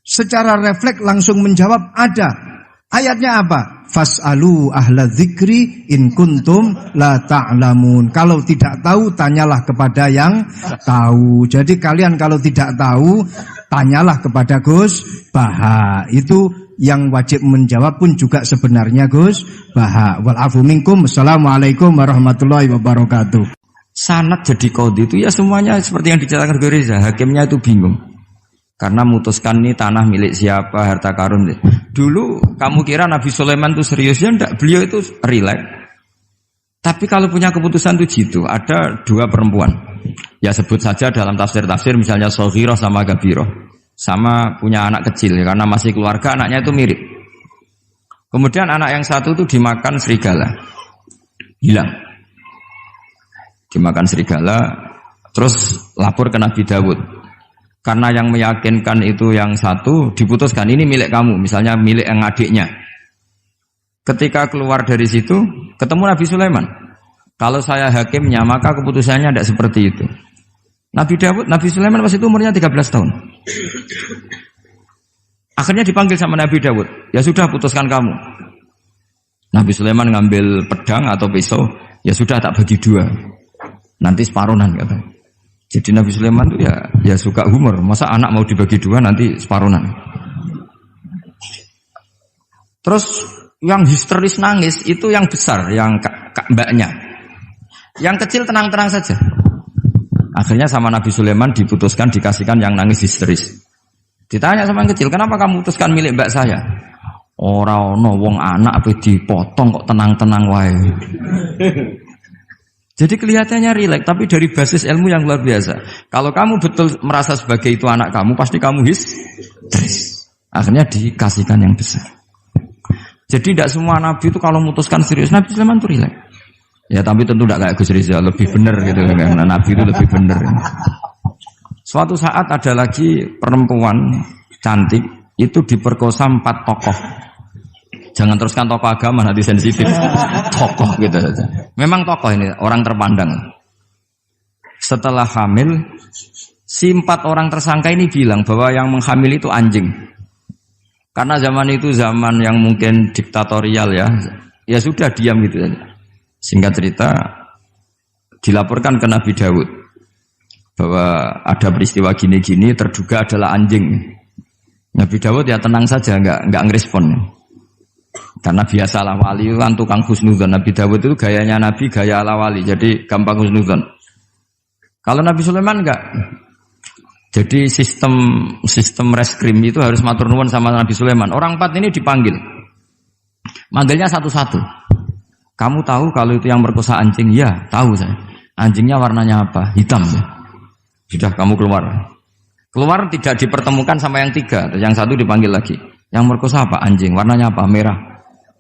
Speaker 2: secara refleks langsung menjawab, ada. Ayatnya apa? Fas'alu ahla dzikri in kuntum la ta'lamun. Kalau tidak tahu, tanyalah kepada yang tahu. Jadi kalian kalau tidak tahu, tanyalah kepada Gus Baha. Itu yang wajib menjawab pun juga sebenarnya Gus Baha. Wal afu minkum. Assalamualaikum warahmatullahi wabarakatuh.
Speaker 1: Sanad jadi qadhi itu ya semuanya seperti yang diceritakan Reza. Hakimnya itu bingung. Karena memutuskan ini tanah milik siapa, harta karun. Dulu kamu kira Nabi Sulaiman itu serius, ya enggak, beliau itu rileks. Tapi kalau punya keputusan itu gitu, ada dua perempuan. Ya sebut saja dalam tafsir-tafsir misalnya Soghirah sama Gabiroh. Sama punya anak kecil, ya, karena masih keluarga anaknya itu mirip. Kemudian anak yang satu itu dimakan serigala. Hilang. Dimakan serigala, terus lapor ke Nabi Dawud. Karena yang meyakinkan itu yang satu, diputuskan ini milik kamu, misalnya milik yang adiknya. Ketika keluar dari situ, ketemu Nabi Sulaiman. Kalau saya hakimnya, maka keputusannya tidak seperti itu. Nabi Sulaiman pas itu umurnya 13 tahun. Akhirnya dipanggil sama Nabi Dawud. Ya sudah, putuskan kamu. Nabi Sulaiman ngambil pedang atau pisau. Ya sudah, tak bagi dua. Nanti separuhan katanya. Jadi Nabi Sulaiman itu ya suka humor. Masa anak mau dibagi dua nanti separuhan. Terus yang histeris nangis itu yang besar, yang mbaknya. Yang kecil tenang-tenang saja. Akhirnya sama Nabi Sulaiman diputuskan dikasihkan yang nangis histeris. Ditanya sama yang kecil, kenapa kamu putuskan milik mbak saya? Ora ono wong anak apa dipotong kok tenang-tenang wae. Jadi kelihatannya rileks, tapi dari basis ilmu yang luar biasa. Kalau kamu betul merasa sebagai itu anak kamu, pasti kamu histeris. Akhirnya dikasihkan yang besar. Jadi tidak semua nabi itu kalau memutuskan serius. Nabi Sulaiman itu rileks. Ya tapi tentu tidak kayak Gus Rizal, lebih benar gitu kan. Nabi itu lebih benar. Suatu saat ada lagi perempuan cantik itu diperkosa 4 tokoh. Jangan teruskan tokoh agama, nanti sensitif. Tokoh gitu saja. Memang tokoh ini, orang terpandang. Setelah hamil, si 4 orang tersangka ini bilang bahwa yang menghamil itu anjing. Karena zaman itu zaman yang mungkin diktatorial ya. Ya sudah, diam gitu saja. Singkat cerita, dilaporkan ke Nabi Dawud. Bahwa ada peristiwa gini-gini, terduga adalah anjing. Nabi Dawud ya tenang saja, enggak ngerespon. Karena biasalah wali itu kan tukang husnudzon. Nabi Dawud itu gayanya Nabi, gaya ala wali, jadi gampang husnudzon. Kalau Nabi Sulaiman enggak. Jadi sistem reskrim itu harus matur nuwun sama Nabi Sulaiman. Orang 4 ini dipanggil. Manggilnya satu-satu. Kamu tahu kalau itu yang merkosa anjing? Ya, tahu saya. Anjingnya warnanya apa? Hitam ya. Sudah kamu keluar. Keluar tidak dipertemukan sama yang 3. Yang 1 dipanggil lagi. Yang merkosa apa? Anjing. Warnanya apa? Merah.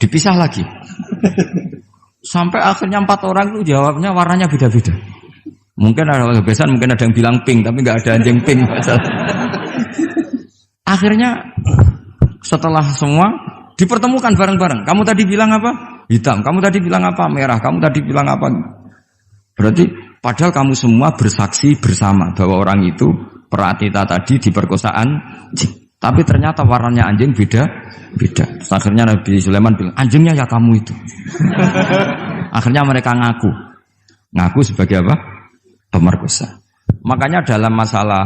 Speaker 1: Dipisah lagi. Sampai akhirnya 4 orang itu jawabnya warnanya beda-beda. Mungkin ada kebiasaan, mungkin ada yang bilang pink, tapi nggak ada anjing pink. Akhirnya setelah semua dipertemukan bareng-bareng. Kamu tadi bilang apa? Hitam. Kamu tadi bilang apa? Merah. Kamu tadi bilang apa? Berarti padahal kamu semua bersaksi bersama bahwa orang itu Pratita tadi diperkosaan anjing. Tapi ternyata warnanya anjing beda. Terus akhirnya Nabi Sulaiman bilang, anjingnya ya kamu itu. Akhirnya mereka ngaku sebagai apa? Pemerkosa. Makanya dalam masalah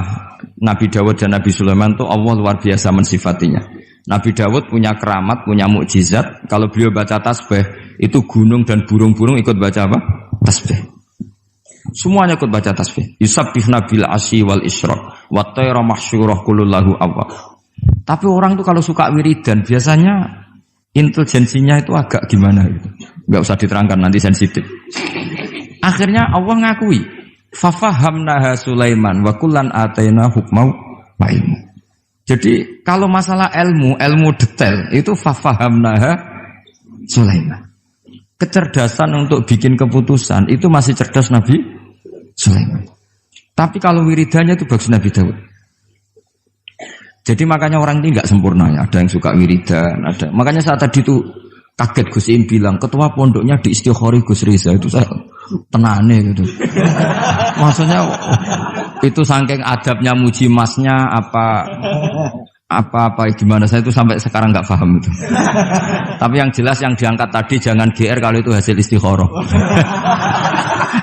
Speaker 1: Nabi Dawud dan Nabi Sulaiman itu Allah luar biasa mensifatinya. Nabi Dawud punya keramat, punya mukjizat. Kalau beliau baca tasbih, itu gunung dan burung-burung ikut baca apa? Tasbih. Semuanya ikut baca tasbih. Yusabbihna bil asyi wal isyraq wa tayra mahsyurah kulullahu awwab. Tapi orang tuh kalau suka wiridan biasanya intelijensinya itu agak gimana gitu. Enggak usah diterangkan nanti sensitif. Akhirnya Allah ngakui, fafahamnaha Sulaiman wa kullan ataina hukmau wa ilmu. Jadi kalau masalah ilmu detail itu fafahamnaha Sulaiman. Kecerdasan untuk bikin keputusan itu masih cerdas Nabi Sulaiman. Tapi kalau wiridannya itu bagus Nabi Dawud. Jadi makanya orang ini nggak sempurna ya. Ada yang suka wiridan, ada. Makanya saat tadi itu kaget Gus Im bilang ketua pondoknya di Istighori Gus Riza itu saya tenane gitu. Maksudnya itu saking adabnya muji masnya apa gimana saya itu sampai sekarang nggak paham itu. Tapi yang jelas yang diangkat tadi jangan GR kalau itu hasil istikharah.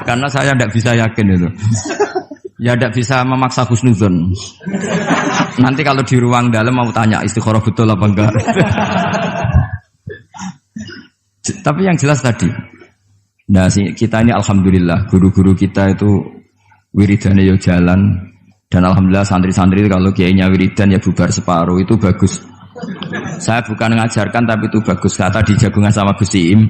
Speaker 1: Karena saya tidak bisa yakin itu. Ya tidak bisa memaksa husnudzon. Nanti kalau di ruang dalam mau tanya istikharah betul apa enggak. Tapi yang jelas tadi. Nah, kita ini alhamdulillah guru-guru kita itu wiridannya ya jalan dan alhamdulillah santri-santri kalau kiainya wiridan ya bubar separuh itu bagus. Saya bukan mengajarkan tapi itu bagus. Kata di jagungan sama Gus Iim,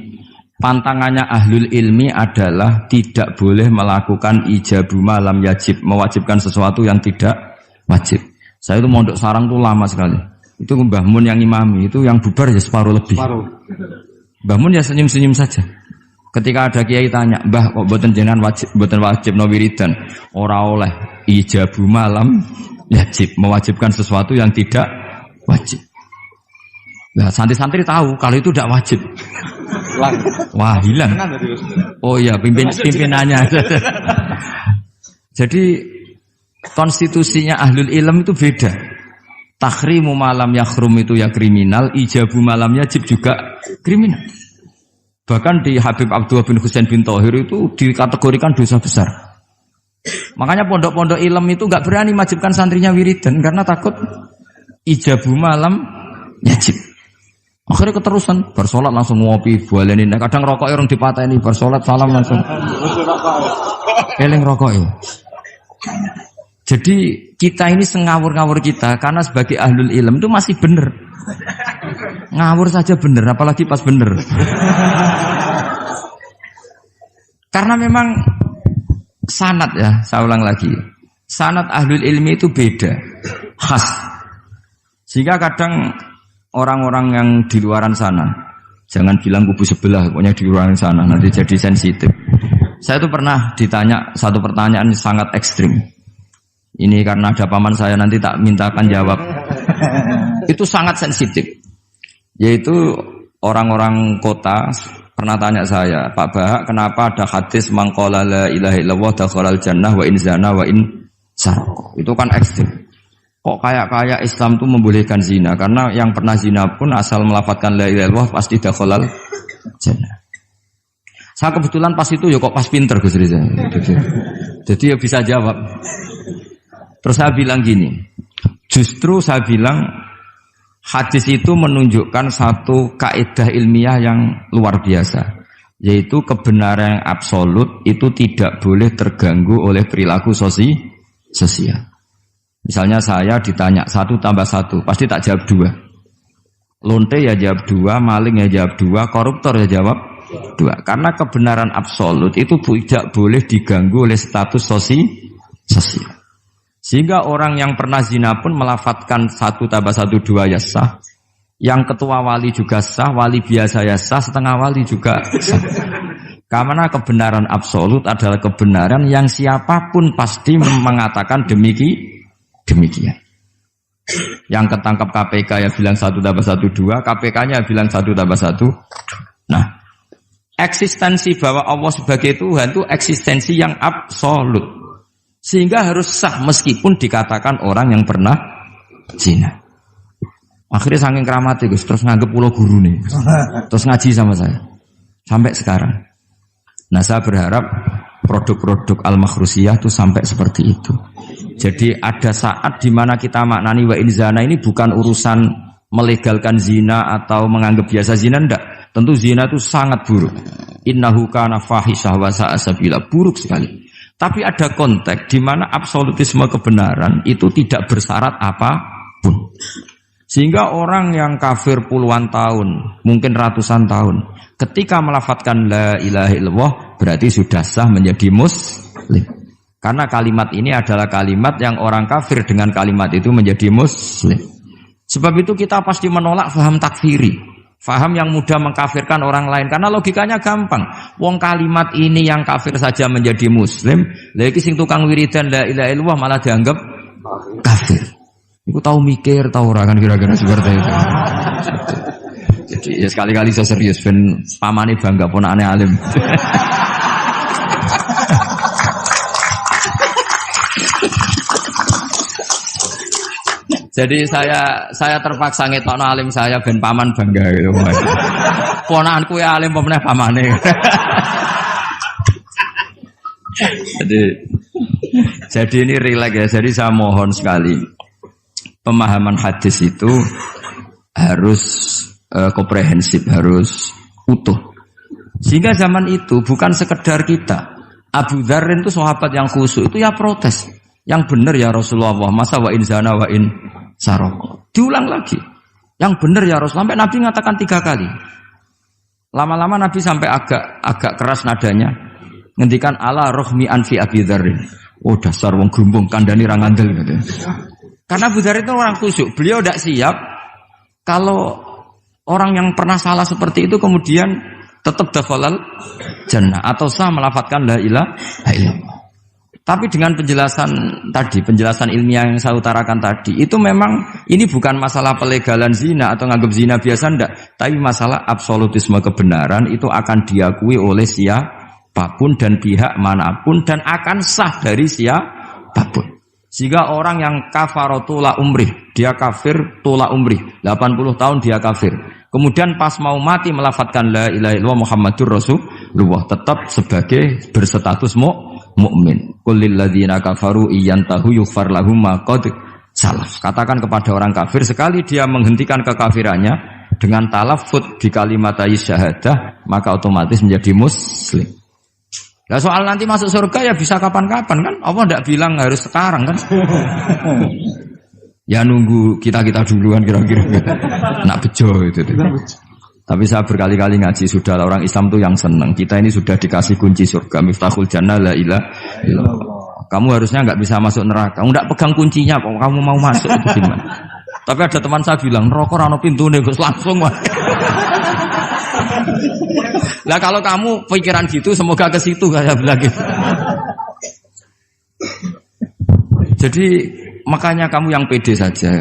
Speaker 1: pantangannya ahlul ilmi adalah tidak boleh melakukan ijabu malam yajib, mewajibkan sesuatu yang tidak wajib. Saya itu mondok sarang tuh lama sekali. Itu Mbah Mun yang imami, itu yang bubar ya separuh lebih. Mbah Mun ya senyum-senyum saja. Ketika ada kiai tanya, "Mbah, kok boten jenengan boten wajib no wiridan?" Ora oleh ijabu malam yajib, mewajibkan sesuatu yang tidak wajib. Nah, santri-santri tahu kalau itu tidak wajib. Wah, hilang. Oh iya, pimpinannya. Jadi konstitusinya ahlul ilm itu beda. Tahrimu malam yakhrum itu ya kriminal, ijabu malam yajib juga kriminal. Bahkan di Habib Abdullah bin Husain bin Thohir itu dikategorikan dosa besar. Makanya pondok-pondok ilm itu enggak berani wajibkan santrinya wiridan karena takut ijabu malam yajib. Akhirnya keterusan, bersolat langsung ngopi, bualenin. Kadang rokoknya orang dipatahin, bersolat salam langsung. Eling rokoknya. Jadi kita ini sengawur-ngawur kita karena sebagai ahlul ilm itu masih benar. Ngawur saja benar, apalagi pas benar. Karena memang sanad ya, saya ulang lagi. Sanad ahlul ilmi itu beda, khas. Sehingga kadang orang-orang yang di luaran sana, jangan bilang kubu sebelah, pokoknya di luaran sana, nanti jadi sensitif. Saya itu pernah ditanya satu pertanyaan sangat ekstrim. Ini karena ada paman saya nanti tak mintakan jawab. Itu sangat sensitif. Yaitu orang-orang kota pernah tanya saya, Pak Bahak, kenapa ada hadis mangqala la ilaha illallah dakhalal jannah wa in zana wa in sarqa. Itu kan ekstrim. Kok kayak Islam itu membolehkan zina? Karena yang pernah zina pun asal melafadzkan la ilaha illallah pasti dakhalal jannah. Saya kebetulan pas itu ya kok pas pinter Gus Riza. Jadi ya bisa jawab. Terus saya bilang gini, justru saya bilang Hadis itu menunjukkan satu kaidah ilmiah yang luar biasa, yaitu kebenaran yang absolut itu tidak boleh terganggu oleh perilaku sosial. Misalnya saya ditanya 1 tambah 1, pasti tak jawab 2. Lonte ya jawab 2, maling ya jawab 2, koruptor ya jawab 2. Karena kebenaran absolut itu tidak boleh diganggu oleh status sosial. Sehingga orang yang pernah zina pun melafatkan 1 tambah 1 2 ya sah. Yang ketua wali juga sah, wali biasa ya sah, setengah wali juga sah. Karena kebenaran absolut adalah kebenaran yang siapapun pasti mengatakan demikian. Yang ketangkap KPK ya bilang 1 tambah 1 2, KPK-nya bilang 1 tambah 1. Nah, eksistensi bahwa Allah sebagai Tuhan itu eksistensi yang absolut. Sehingga harus sah meskipun dikatakan orang yang pernah zina. Akhirnya saking keramatnya Gus, terus nganggep pulau guru nih, terus ngaji sama saya sampai sekarang. Nah saya berharap produk-produk al-makhrusiyah itu sampai seperti itu. Jadi ada saat di mana kita maknani wa in zina ini bukan urusan melegalkan zina atau menganggap biasa zina, enggak. Tentu zina itu sangat buruk. Innahu kana fahisyah wa sa'a sabila, buruk sekali. Tapi ada konteks di mana absolutisme kebenaran itu tidak bersyarat apapun. Sehingga orang yang kafir puluhan tahun, mungkin ratusan tahun, ketika melafadzkan la ilaha illallah berarti sudah sah menjadi muslim. Karena kalimat ini adalah kalimat yang orang kafir dengan kalimat itu menjadi muslim. Sebab itu kita pasti menolak faham takfiri. Faham yang mudah mengkafirkan orang lain. Karena logikanya gampang. Wong kalimat ini yang kafir saja menjadi muslim. Lagi sing tukang wiridan la ilaha illallah malah dianggap kafir. Iku tahu mikir, tahu orang kan kira-kira seperti itu. Jadi ya sekali-kali saya serius. Ben pamane bangga ponakane alim. Jadi saya terpaksa ngetokno alim saya ben paman bangga gitu. Ponakanku ya alim pemeneh pamane. Jadi ini rileks ya. Jadi saya mohon sekali pemahaman hadis itu harus komprehensif, harus utuh. Sehingga zaman itu bukan sekedar kita. Abu Dzar itu sahabat yang khusyuk itu ya protes. Yang benar ya Rasulullah, masa wa in zana wa in saroko. Diulang lagi. Yang benar ya Rasulullah. Sampai Nabi mengatakan 3 kali. Lama-lama Nabi sampai agak keras nadanya. Ngendikan ala rohmi anfi Abi Dzarrin. Oh dasar wong grumbung kandhani ra ngandel gitu. Karena Abu Dzar itu orang khusyuk. Beliau tidak siap kalau orang yang pernah salah seperti itu kemudian tetap dakhalal jannah atau sah melafadzkan la ilaha illallah. Tapi dengan penjelasan ilmiah yang saya utarakan tadi, itu memang ini bukan masalah pelegalan zina atau nganggap zina biasa, enggak. Tapi masalah absolutisme kebenaran itu akan diakui oleh siapapun dan pihak manapun dan akan sah dari siapapun. Sehingga orang yang kafaro tula umrih, dia kafir tula umrih, 80 tahun dia kafir. Kemudian pas mau mati melafadzkan la ilaha illallah Muhammadur Rasulullah, tetap sebagai berstatus mukmin. Qul lil ladzina kafaru iyantahu yughfar lahum ma qad salaf. Katakan kepada orang kafir sekali dia menghentikan kekafirannya dengan talaffuz di kalimat syahadah, maka otomatis menjadi muslim. Nah soal nanti masuk surga ya bisa kapan-kapan kan? Allah tidak bilang harus sekarang kan? Ya nunggu kita duluan kira-kira. Nak bejo itu. Tapi saya berkali-kali ngaji sudah orang Islam tuh yang senang. Kita ini sudah dikasih kunci surga, miftahul jannah la ilaha illallah. Kamu harusnya nggak bisa masuk neraka. Kamu nggak pegang kuncinya, kok kamu mau masuk itu gimana? Tapi ada teman saya bilang, neraka ora ono pintune Gus, langsung wae. Lah kalau kamu pikiran gitu semoga ke situ saya bilang gitu. Jadi makanya kamu yang pede saja.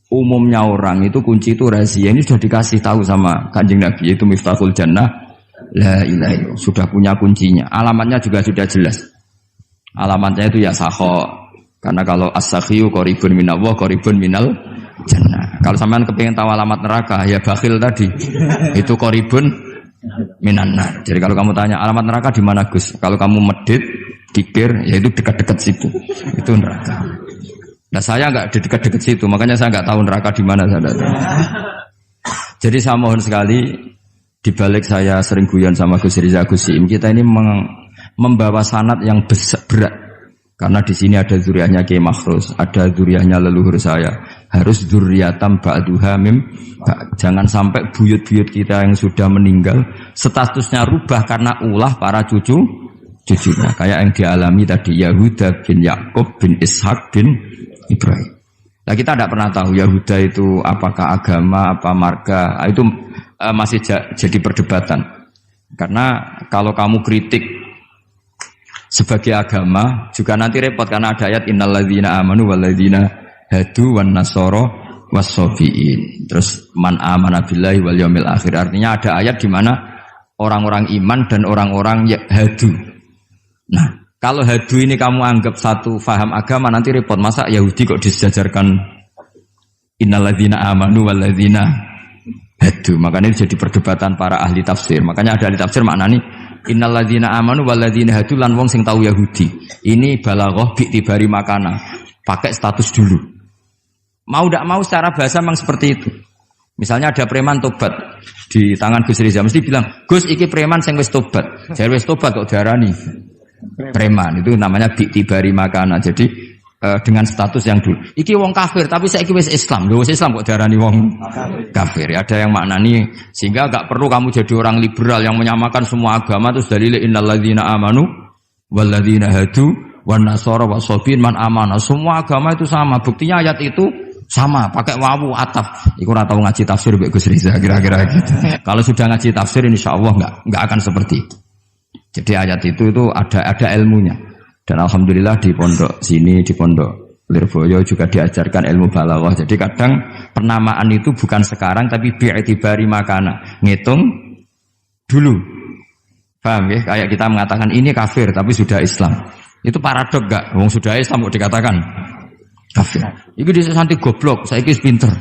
Speaker 1: Umumnya orang itu kunci itu rahasia. Ini sudah dikasih tahu sama Kanjeng Nabi, yaitu miftahul jannah la ilaha illallah. Sudah punya kuncinya. Alamatnya juga sudah jelas. Alamatnya itu ya sakho. Karena kalau as-sakhiyu qaribun minallah, qaribun minal jannah. Kalau sampean kepengin tahu alamat neraka, ya bakhil tadi. Itu qaribun minannar. Jadi kalau kamu tanya alamat neraka di mana Gus? Kalau kamu medit, pikir, ya itu dekat-dekat situ. Itu neraka. Nah saya nggak di dekat-dekat situ, makanya saya nggak tahu neraka di mana saya tahu. Jadi saya mohon sekali, di balik saya sering guyon sama Gus Riza Gus Siim, kita ini membawa sanad yang berat. Karena di sini ada zuriatnya Kiai Makhrus, ada zuriatnya leluhur saya. Harus zuriatam ba'duha mim. Jangan sampai buyut-buyut kita yang sudah meninggal statusnya rubah karena ulah para cucunya. Kayak yang dialami tadi Yahuda bin Yakub bin Ishak bin Ibrahim. Nah kita tidak pernah tahu Yahuda itu apakah agama, apa marga. Itu masih jadi perdebatan. Karena kalau kamu kritik sebagai agama juga nanti repot karena ada ayat innalladzina amanu walladzina hadu wan nasara wassabiin. Terus man amana billahi wal yaumil akhir. Artinya ada ayat di mana orang-orang iman dan orang-orang hadu. Nah, kalau hadu ini kamu anggap satu faham agama nanti repot. Masa Yahudi kok disejajarkan innalladzina amanu walladzina hadu. Makanya ini jadi perdebatan para ahli tafsir. Makanya ada ahli tafsir maknani innalladzina amanu walladzina hadu lan wong sing tahu Yahudi. Ini balaghah bi'tibari makana. Pakai status dulu. Mau tidak mau secara bahasa memang seperti itu. Misalnya ada preman tobat di tangan Gus Riza mesti bilang, "Gus iki preman sing wis tobat." Jare wis tobat kok diarani preman. Itu namanya bi'tibari makana. Jadi dengan status yang dulu. Iki wong kafir tapi saiki wis Islam. Lho wis Islam kok diarani wong kafir. Ada yang maknani sehingga enggak perlu kamu jadi orang liberal yang menyamakan semua agama terus dalile innalladzina amanu walladzina hadu wan nasara wasabiin man amana. Semua agama itu sama. Buktinya ayat itu sama, pakai wawu ataf. Iku ora tau ngaji tafsir mbek Gus Riza kira-kira gitu. Kalau sudah ngaji tafsir insyaallah enggak akan seperti itu. Jadi ayat itu ada ilmunya. Dan alhamdulillah di pondok sini, di pondok Lirboyo juga diajarkan ilmu balaghah. Jadi kadang penamaan itu bukan sekarang tapi bi'tibari makana. Ngitung dulu. Paham ya? Kayak kita mengatakan ini kafir tapi sudah Islam. Itu paradok enggak? Wong sudah Islam kok dikatakan kafir. Iku dhisik santi goblok, saiki wis pinter.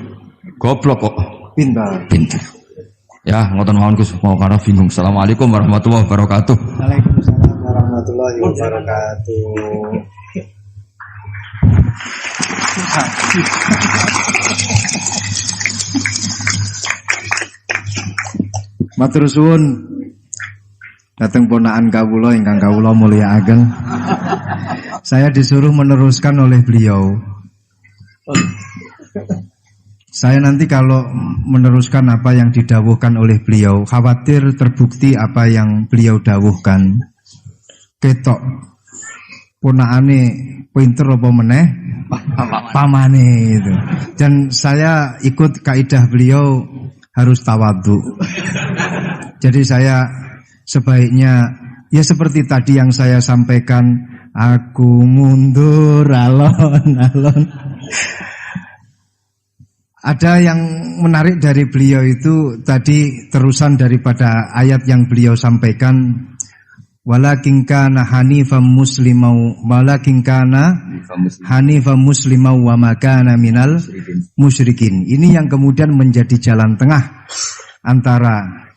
Speaker 1: Goblok kok pinter. Ya, ngoten mawon Gus, mau karena bingung. Assalamualaikum warahmatullahi wabarakatuh.
Speaker 2: Waalaikumsalam warahmatullahi wabarakatuh. Matur suwun dateng ponakan kawula ingkang kawula mulyakaken. Saya disuruh meneruskan oleh beliau. Saya nanti kalau meneruskan apa yang didawuhkan oleh beliau, khawatir terbukti apa yang beliau dawuhkan. Ketok ponakane pinter apa meneh pamane itu. Dan saya ikut kaidah beliau harus tawadhu. Jadi saya sebaiknya ya seperti tadi yang saya sampaikan, aku mundur alon-alon. Ada yang menarik dari beliau itu tadi terusan daripada ayat yang beliau sampaikan, walakin kana hanifan muslimau wa ma kana minal musyrikin. Ini yang kemudian menjadi jalan tengah antara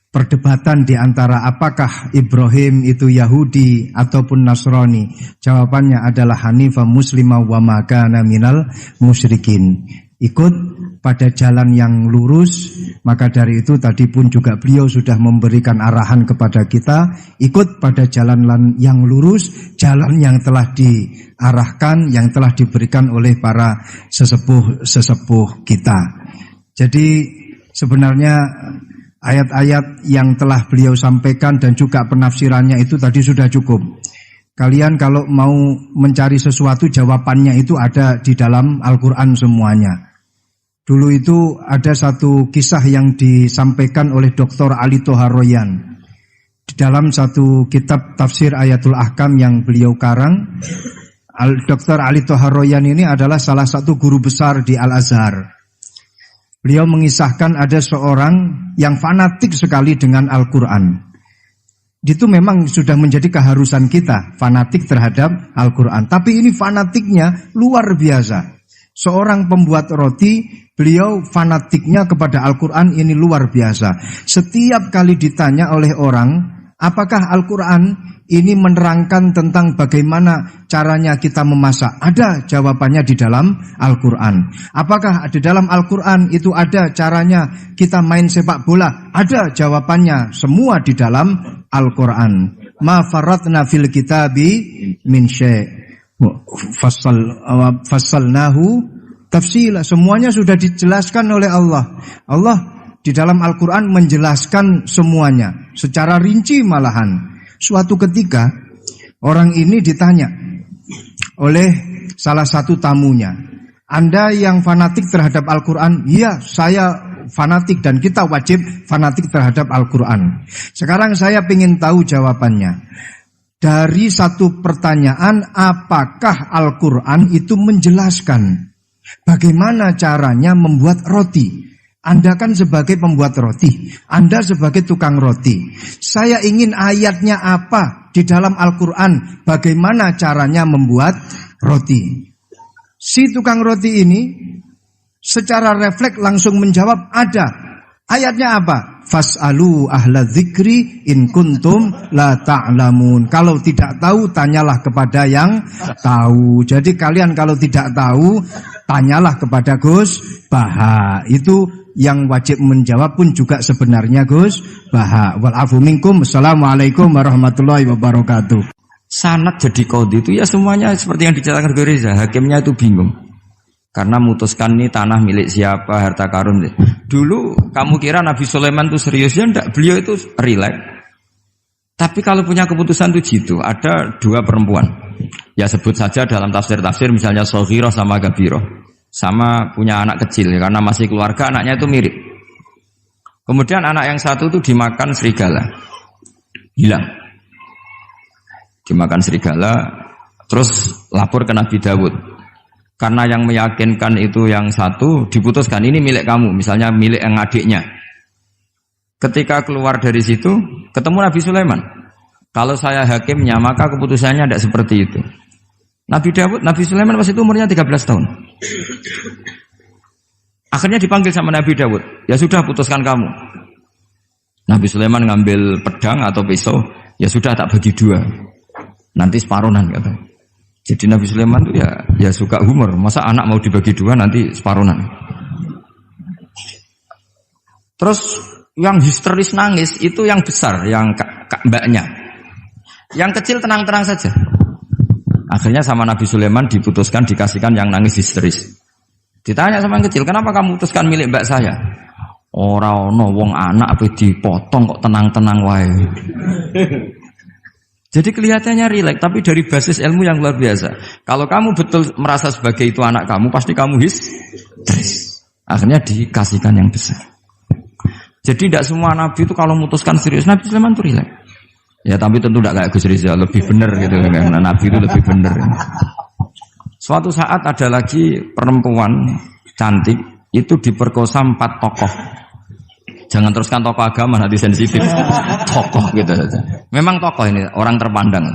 Speaker 2: perdebatan di antara apakah Ibrahim itu Yahudi ataupun Nasrani. Jawabannya adalah hanifan muslimau wa ma kana minal musyrikin. Ikut pada jalan yang lurus. Maka dari itu tadi pun juga beliau sudah memberikan arahan kepada kita, ikut pada jalan yang lurus, jalan yang telah diarahkan, yang telah diberikan oleh para sesepuh kita. Jadi sebenarnya ayat-ayat yang telah beliau sampaikan dan juga penafsirannya itu tadi sudah cukup. Kalian kalau mau mencari sesuatu, jawabannya itu ada di dalam Al-Quran semuanya. Dulu itu ada satu kisah yang disampaikan oleh Dr. Ali Toharoyan. Di dalam satu kitab tafsir Ayatul Ahkam yang beliau karang, Dr. Ali Toharoyan ini adalah salah satu guru besar di Al-Azhar. Beliau mengisahkan ada seorang yang fanatik sekali dengan Al-Quran. Itu memang sudah menjadi keharusan kita, fanatik terhadap Al-Quran. Tapi ini fanatiknya luar biasa. Seorang pembuat roti, beliau fanatiknya kepada Al-Quran ini luar biasa. Setiap kali ditanya oleh orang, Apakah Al-Quran ini menerangkan tentang bagaimana caranya kita memasak? Ada jawabannya di dalam Al-Quran. Apakah di dalam Al-Quran itu ada caranya kita main sepak bola? Ada jawabannya, semua di dalam Al-Quran. Ma faratna fil kitabi min syai' fassalnahu tafsila. Semuanya sudah dijelaskan oleh Allah. Allah di dalam Al-Quran menjelaskan semuanya secara rinci malahan. Suatu ketika orang ini ditanya oleh salah satu tamunya, Anda yang fanatik terhadap Al-Quran? Iya, saya fanatik dan kita wajib fanatik terhadap Al-Quran. Sekarang saya ingin tahu jawabannya. Dari satu pertanyaan, apakah Al-Quran itu menjelaskan bagaimana caranya membuat roti? Anda kan sebagai pembuat roti, Anda sebagai tukang roti. Saya ingin ayatnya apa di dalam Al-Quran, bagaimana caranya membuat roti. Si tukang roti ini secara refleks langsung menjawab, ada. Ayatnya apa? Fas'alu ahla dzikri in kuntum la ta'lamun. Kalau tidak tahu, tanyalah kepada yang tahu. Jadi kalian kalau tidak tahu, tanyalah kepada Gus Baha. Itu yang wajib menjawab pun juga sebenarnya Gus Baha. Wal afu minkum. Assalamualaikum warahmatullahi wabarakatuh.
Speaker 1: Sanad jadi qadhi itu ya semuanya seperti yang diceritakan Reza. Hakimnya itu bingung. Karena memutuskan ini tanah milik siapa, harta karun. Dulu kamu kira Nabi Sulaiman itu serius, ya enggak, beliau itu rileks. Tapi kalau punya keputusan itu gitu, ada dua perempuan. Ya sebut saja dalam tafsir-tafsir misalnya Soghirah sama Gabiroh. Sama punya anak kecil, karena masih keluarga anaknya itu mirip. Kemudian anak yang satu itu dimakan serigala. Hilang. Dimakan serigala, terus lapor ke Nabi Dawud. Karena yang meyakinkan itu yang satu, diputuskan ini milik kamu, misalnya milik yang adiknya. Ketika keluar dari situ, ketemu Nabi Sulaiman. Kalau saya hakimnya, maka keputusannya tidak seperti itu. Nabi Sulaiman pas itu umurnya 13 tahun. Akhirnya dipanggil sama Nabi Dawud. Ya sudah, putuskan kamu. Nabi Sulaiman ngambil pedang atau pisau. Ya sudah, tak bagi dua. Nanti separuhan kata. Jadi Nabi Sulaiman itu ya suka humor. Masa anak mau dibagi dua nanti separuhan. Terus yang histeris nangis itu yang besar, yang mbaknya. Yang kecil tenang-tenang saja. Akhirnya sama Nabi Sulaiman diputuskan dikasihkan yang nangis histeris. Ditanya sama yang kecil, kenapa kamu putuskan milik mbak saya? Ora ono wong anak apa dipotong kok tenang-tenang wae. Jadi kelihatannya rileks, tapi dari basis ilmu yang luar biasa. Kalau kamu betul merasa sebagai itu anak kamu, pasti kamu histeris. Akhirnya dikasihkan yang besar. Jadi tidak semua nabi itu kalau memutuskan serius. Nabi Sulaiman itu rileks. Ya tapi tentu tidak kayak Gus Rizal, lebih benar gitu kan. Nabi itu lebih benar. Suatu saat ada lagi perempuan cantik itu diperkosa 4 tokoh. Jangan teruskan tokoh agama, nanti sensitif. Tokoh gitu saja. Memang tokoh ini orang terpandang.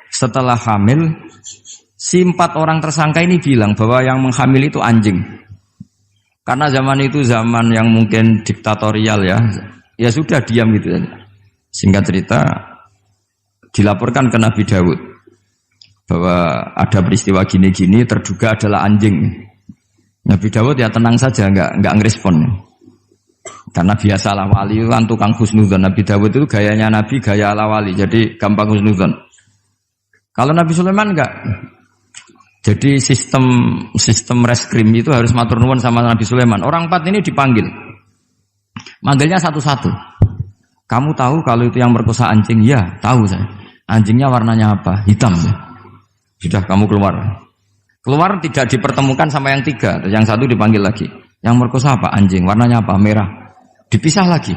Speaker 1: Setelah hamil, si 4 orang tersangka ini bilang bahwa yang menghamil itu anjing. Karena zaman itu zaman yang mungkin diktatorial ya. Ya sudah diam gitu saja. Singkat cerita, dilaporkan ke Nabi Dawud bahwa ada peristiwa gini-gini, terduga adalah anjing. Nabi Dawud ya tenang saja, enggak ngerespon. Karena biasalah wali itu kan tukang husnudzon. Nabi Dawud itu gayanya Nabi, gaya ala wali, jadi gampang husnudzon. Kalau Nabi Sulaiman enggak. Jadi sistem reskrim itu harus matur nuwun sama Nabi Sulaiman. Orang 4 ini dipanggil. Manggilnya satu-satu. Kamu tahu kalau itu yang merkosa anjing? Ya, tahu saya. Anjingnya warnanya apa? Hitam. Sudah, kamu keluar. Keluar tidak dipertemukan sama yang 3. Yang 1 dipanggil lagi. Yang merkosa apa? Anjing. Warnanya apa? Merah. Dipisah lagi.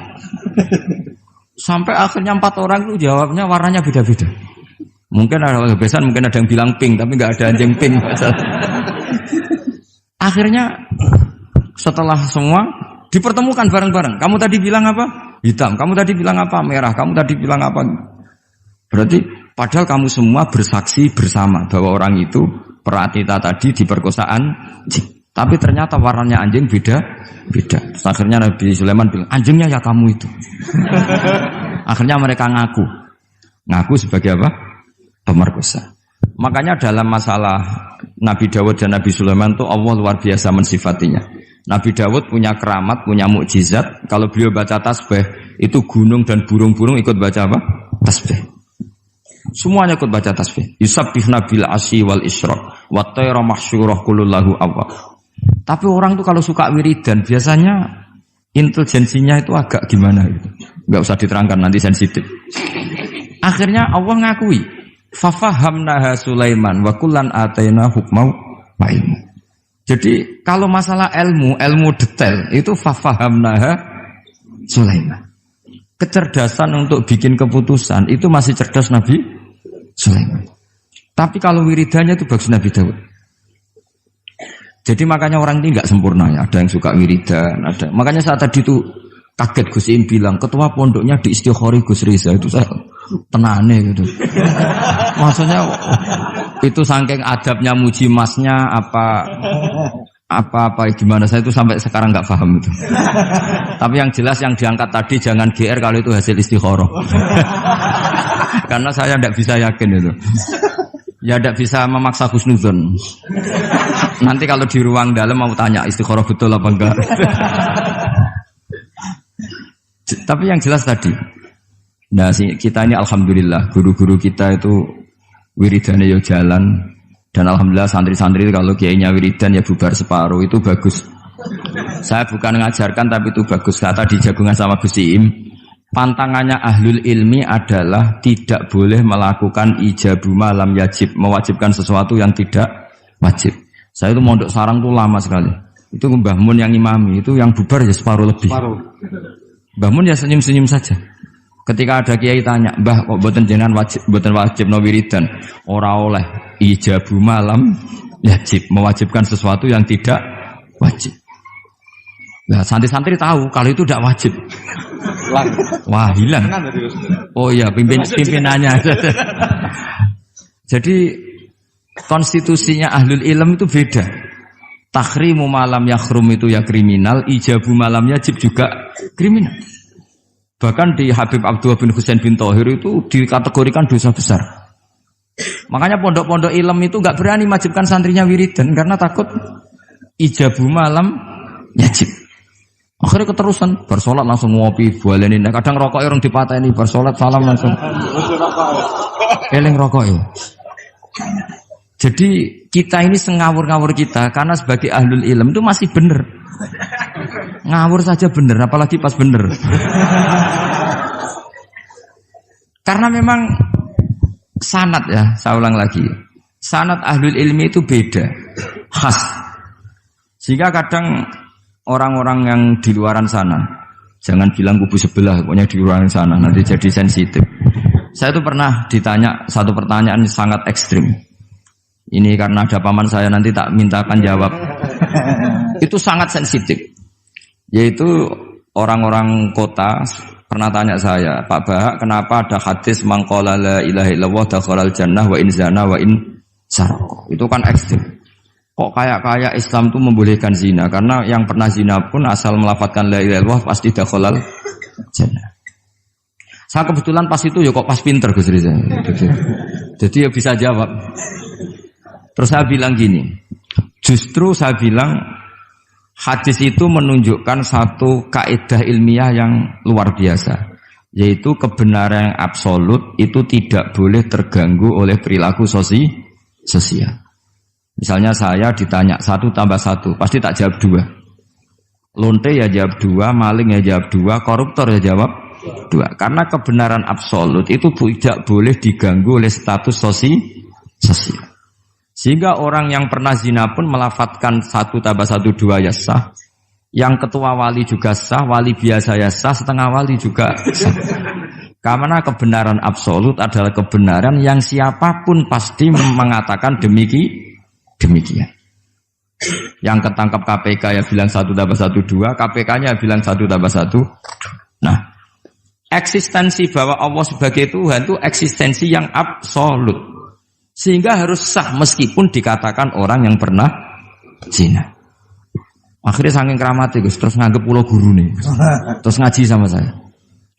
Speaker 1: Sampai akhirnya 4 orang itu jawabnya warnanya beda-beda. Mungkin ada kebiasaan, mungkin ada yang bilang pink, tapi nggak ada anjing pink. Akhirnya setelah semua dipertemukan bareng-bareng. Kamu tadi bilang apa? Hitam. Kamu tadi bilang apa? Merah. Kamu tadi bilang apa? Berarti padahal kamu semua bersaksi bersama bahwa orang itu Pratita tadi diperkosaan. Tapi ternyata warnanya anjing beda. Terus akhirnya Nabi Sulaiman bilang, anjingnya ya kamu itu. Akhirnya mereka ngaku sebagai apa? Pemerkosa. Makanya dalam masalah Nabi Dawud dan Nabi Sulaiman itu Allah luar biasa mensifatinya. Nabi Dawud punya keramat, punya mukjizat. Kalau beliau baca tasbih, itu gunung dan burung-burung ikut baca apa? Tasbih. Semuanya ikut baca tasbih. Yusabbihna bil asyi wal isyraq wa tayra mahsyurah kulullahu awwab. Tapi orang tuh kalau suka wiridan biasanya intelijensinya itu agak gimana gitu. Enggak usah diterangkan nanti sensitif. Akhirnya Allah ngakui, fafahamnaha Sulaiman wa kullan ataina hukmau wa ilmu. Jadi kalau masalah ilmu detail itu fafahamnaha Sulaiman. Kecerdasan untuk bikin keputusan itu masih cerdas Nabi Sulaiman. Tapi kalau wiridannya itu bagus Nabi Dawud. Jadi makanya orang ini nggak sempurna ya. Ada yang suka wiridan, ada. Makanya saat tadi itu kaget Gus Im bilang ketua pondoknya di Istighori Gus Riza itu saya tenane gitu. Maksudnya itu saking adabnya muji masnya apa gimana saya itu sampai sekarang nggak paham itu. Tapi yang jelas yang diangkat tadi jangan GR kalau itu hasil istikharah. Karena saya tidak bisa yakin itu. Ya tidak bisa memaksa husnuzon. Nanti kalau di ruang dalam mau tanya istikharah betul apa enggak. Tapi yang jelas tadi. Nah kita ini alhamdulillah guru-guru kita itu wiridannya ya jalan. Dan alhamdulillah santri-santri kalau kiainya wiridan ya bubar separuh itu bagus. Saya bukan mengajarkan tapi itu bagus. Kata di jagungan sama Gus Im. Pantangannya ahlul ilmi adalah tidak boleh melakukan ijabu malam yajib, mewajibkan sesuatu yang tidak wajib. Saya itu mondok sarang tuh lama sekali. Itu Mbah Mun yang imami, itu yang bubar ya separuh lebih. Mbah Mun ya senyum-senyum saja. Ketika ada kiai tanya, "Mbah kok boten jenengan boten wajib no wiridan?" Ora oleh ijabu malam yajib, mewajibkan sesuatu yang tidak wajib. Nah, santri-santri tahu kalau itu tidak wajib. Wah, hilang. Oh iya, pimpinannya. Jadi konstitusinya ahlul ilm itu beda. Takhrimu malam yakhrum itu ya kriminal, ijabu malam yajib juga kriminal. Bahkan di Habib Abdullah bin Husain bin Thohir itu dikategorikan dosa besar. Makanya pondok-pondok ilm itu enggak berani wajibkan santrinya wiridan karena takut ijabu malam yajib. Akhirnya keterusan, bersolat langsung ngopi, bualenin. Kadang rokok orang dipateni, bersolat salam langsung. Eling rokok ya. Jadi kita ini sengawur-ngawur kita karena sebagai ahlul ilm itu masih benar. Ngawur saja benar, apalagi pas benar. Karena memang sanad ya, saya ulang lagi. Sanad ahlul ilmi itu beda, khas. Sehingga kadang orang-orang yang di luaran sana, jangan bilang kubu sebelah, pokoknya di luaran sana, nanti jadi sensitif. Saya itu pernah ditanya satu pertanyaan sangat ekstrim. Ini karena ada paman saya nanti tak mintakan jawab. Itu sangat sensitif. Yaitu orang-orang kota pernah tanya saya, Pak Bahak, kenapa ada hadis mangqala la ilaha illallah dakhalal jannah wa in zana wa in sarqa. Itu kan ekstrim. Kok kayak Islam itu membolehkan zina? Karena yang pernah zina pun asal melafatkan la ilaha illallah pasti dakhalal jannah. Saya kebetulan pas itu ya kok pas pinter Gus Riza. Jadi ya bisa jawab. Terus saya bilang gini, justru saya bilang hadis itu menunjukkan satu kaidah ilmiah yang luar biasa, yaitu kebenaran yang absolut itu tidak boleh terganggu oleh perilaku sosial. Misalnya saya ditanya 1 tambah 1, pasti tak jawab 2. Lonte ya jawab 2, maling ya jawab 2, koruptor ya jawab 2. Karena kebenaran absolut itu tidak boleh diganggu oleh status sosial. Sehingga orang yang pernah zina pun melafatkan 1 tambah 1 2 ya sah. Yang ketua wali juga sah, wali biasa ya sah, setengah wali juga sah. Karena kebenaran absolut adalah kebenaran yang siapapun pasti mengatakan demikian. Yang ketangkap KPK ya bilang 1 tambah 1 2, KPK-nya bilang 1 tambah 1. Nah, eksistensi bahwa Allah sebagai Tuhan itu eksistensi yang absolut. Sehingga harus sah meskipun dikatakan orang yang pernah zina. Akhirnya saking keramatnya Gus, terus nganggep pulau guru nih. Terus ngaji sama saya.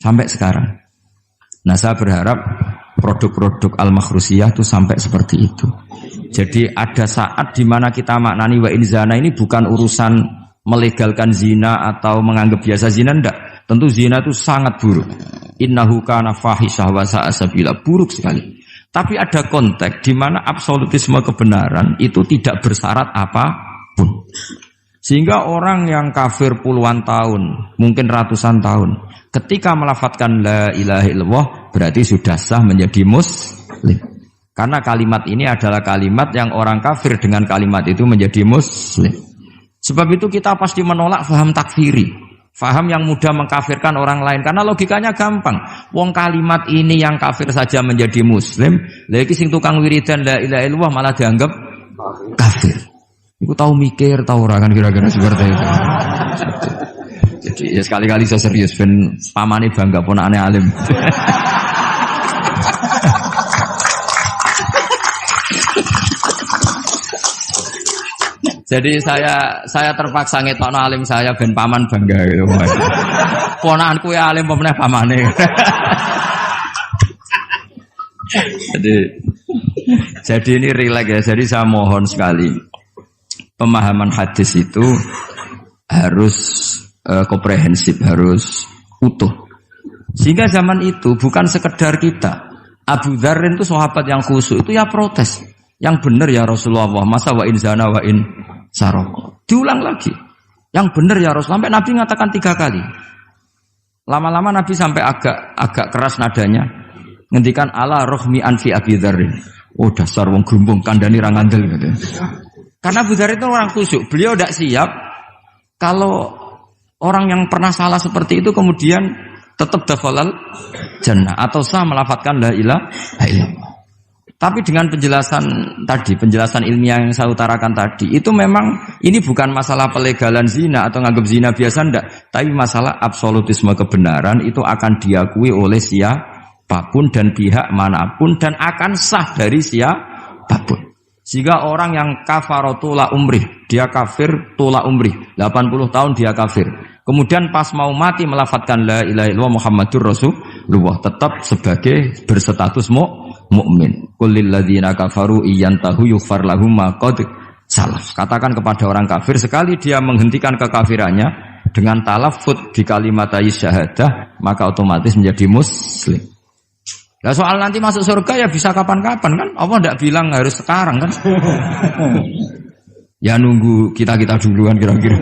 Speaker 1: Sampai sekarang. Nah, saya berharap produk-produk al-makhrusiyah itu sampai seperti itu. Jadi ada saat di mana kita maknani wa in zana ini bukan urusan melegalkan zina atau menganggap biasa zina, enggak. Tentu zina itu sangat buruk. Innahu kana fahisyah wa sa'a sabila, buruk sekali. Tapi ada konteks di mana absolutisme kebenaran itu tidak bersyarat apapun. Sehingga orang yang kafir puluhan tahun, mungkin ratusan tahun, ketika melafadzkan la ilaha illallah berarti sudah sah menjadi muslim. Karena kalimat ini adalah kalimat yang orang kafir dengan kalimat itu menjadi muslim. Sebab itu kita pasti menolak faham takfiri. Faham yang mudah mengkafirkan orang lain. Karena logikanya gampang. Wong kalimat ini yang kafir saja menjadi muslim. Lagi sing tukang wiridan la ilaha illallah malah dianggap kafir. Iku tahu mikir, tahu orang kan kira-kira seperti itu. Jadi ya sekali-kali saya serius. Ben pamane bangga ponakane alim. Jadi saya terpaksa ngetokno alim saya ben paman bangga gitu. Ponakanku ya alim pemeneh pamane. Jadi ini rileks ya. Jadi saya mohon sekali pemahaman hadis itu harus komprehensif, harus utuh. Sehingga zaman itu bukan sekedar kita. Abu Dzar itu sahabat yang khusyuk itu ya protes. Yang benar ya Rasulullah, masa wa in zana wa in sarok. Diulang lagi. Yang benar ya Rasulullah. Sampai Nabi mengatakan 3 kali. Lama-lama Nabi sampai agak keras nadanya. Ngendikan ala rohmi anfi Abi Dzarrin. Oh dasar wong grumbung kandhani ra ngandel gitu. Karena Abu Dzar itu orang khusyuk. Beliau tidak siap kalau orang yang pernah salah seperti itu kemudian tetap dakhalal jannah atau sah melafadzkan la ilaha illallah. Tapi dengan penjelasan ilmiah yang saya utarakan tadi, itu memang ini bukan masalah pelegalan zina atau nganggap zina biasa, enggak. Tapi masalah absolutisme kebenaran itu akan diakui oleh siapapun dan pihak manapun dan akan sah dari siapapun. Sehingga orang yang kafaro tula umrih, dia kafir tula umrih, 80 tahun dia kafir. Kemudian pas mau mati melafadzkan la ilaha illallah Muhammadur Rasulullah, tetap sebagai berstatus mukmin. Qul lil ladzina kafaru iyantahu yughfar lahum ma qad salaf. Katakan kepada orang kafir sekali dia menghentikan kekafirannya dengan talaffuz di kalimat syahadah, maka otomatis menjadi muslim. Nah soal nanti masuk surga ya bisa kapan-kapan kan? Allah tidak bilang harus sekarang kan? Ya nunggu kita duluan kira-kira.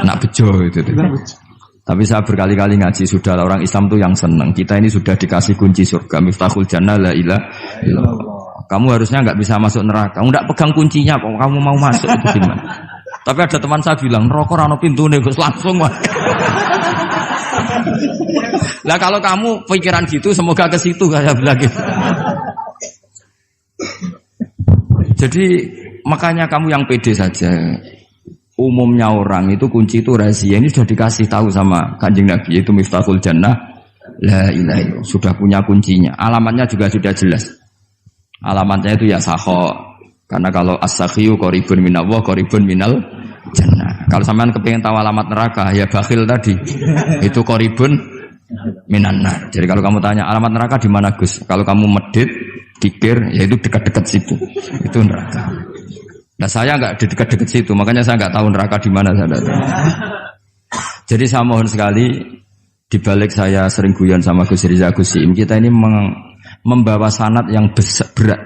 Speaker 1: Nak bejo itu. Tapi saya berkali-kali ngaji sudah orang Islam tuh yang senang. Kita ini sudah dikasih kunci surga, miftahul jannah la ilaha illallah. Kamu harusnya nggak bisa masuk neraka. Kamu nggak pegang kuncinya, kok kamu mau masuk itu gimana? Tapi ada teman saya bilang, neraka ora ono pintune Gus, langsung wae. Lah kalau kamu pikiran gitu semoga ke situ saya bilang gitu. Jadi makanya kamu yang pede saja. Umumnya orang itu kunci itu rahasia. Ini sudah dikasih tahu sama Kanjeng Nabi, yaitu miftahul jannah la ilaha illallah. Sudah punya kuncinya. Alamatnya juga sudah jelas. Alamatnya itu ya sakho. Karena kalau as-sakhiyu qaribun minallah, qaribun minal jannah. Kalau sampean kepengin tahu alamat neraka, ya bakhil tadi. Itu qaribun minannar. Jadi kalau kamu tanya alamat neraka di mana Gus? Kalau kamu medit, pikir, ya itu dekat-dekat situ. Itu neraka. Nah saya nggak di dekat-dekat situ, makanya saya nggak tahu neraka di mana. Jadi saya mohon sekali, dibalik saya sering guyon sama Gus Riza Gus Siim, kita ini membawa sanad yang berat.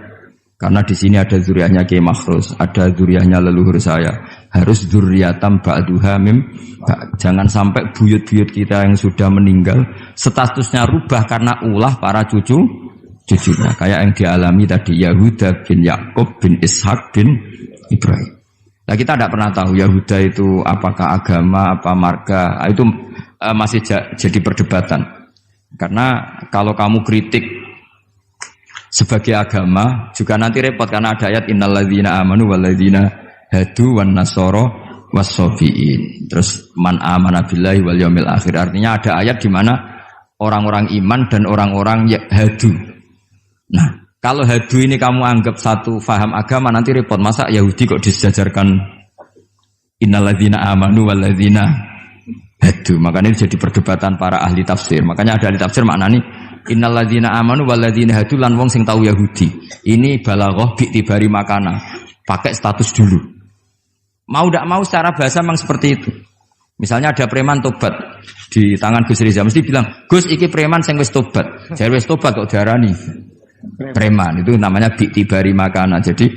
Speaker 1: Karena di sini ada zuriatnya Kiai Makhrus, ada zuriatnya leluhur saya. Harus zuriatam ba'duha mim. Jangan sampai buyut-buyut kita yang sudah meninggal statusnya rubah karena ulah para cucunya. Kayak yang dialami tadi Yahuda bin Yakub bin Ishak bin Ibrahim. Nah kita tidak pernah tahu Yahuda itu apakah agama, apa marga. Itu masih jadi perdebatan. Karena kalau kamu kritik sebagai agama juga nanti repot karena ada ayat innalladzina amanu walladzina hadu wan nasara wassabiin. Terus man amana billahi wal yaumil akhir. Artinya ada ayat di mana orang-orang iman dan orang-orang hadu. Nah, kalau hadu ini kamu anggap satu faham agama nanti repot. Masa Yahudi kok disejajarkan innalladzina amanu walladzina hadu. Makanya ini jadi perdebatan para ahli tafsir. Makanya ada ahli tafsir maknanya Innalladzina amanu walladzina hadu lan wong sing tau Yahudi. Ini balaghah bi tibari makana. Pakai status dulu. Mau tidak mau secara bahasa memang seperti itu. Misalnya ada preman tobat di tangan Gus Riza, mesti bilang, Gus iki preman sing wis tobat. Jare wis tobat kok diarani preman. Itu namanya bi tibari makana. Jadi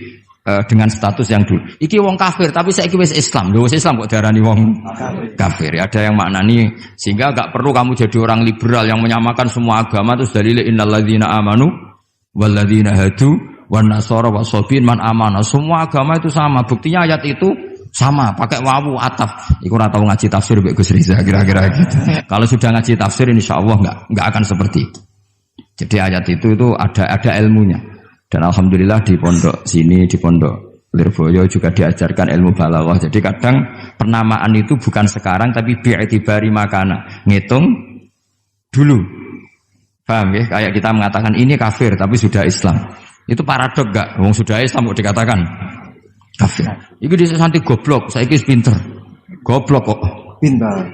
Speaker 1: dengan status yang dulu. Iki wong kafir tapi saiki wis Islam. Lho wis Islam kok diarani wong kafir. Ada yang maknani sehingga enggak perlu kamu jadi orang liberal yang menyamakan semua agama terus dalile innalladzina amanu walladzina hadu wan nasara wasabin man amana. Semua agama itu sama. Buktinya ayat itu sama, pakai wawu ataf. Iku ora tau ngaji tafsir Mbak Gus Riza kira-kira gitu. Kalau sudah ngaji tafsir insyaallah enggak akan seperti itu. Jadi ayat itu ada ilmunya. Dan alhamdulillah di pondok sini, di pondok Lirboyo juga diajarkan ilmu balaghah. Jadi kadang penamaan itu bukan sekarang tapi bi'tibari makana. Ngitung dulu. Paham ya? Kayak kita mengatakan ini kafir tapi sudah Islam. Itu paradok enggak? Wong sudah Islam kok dikatakan kafir. Iku dhisik santi goblok, saiki wis pinter. Goblok kok pinter.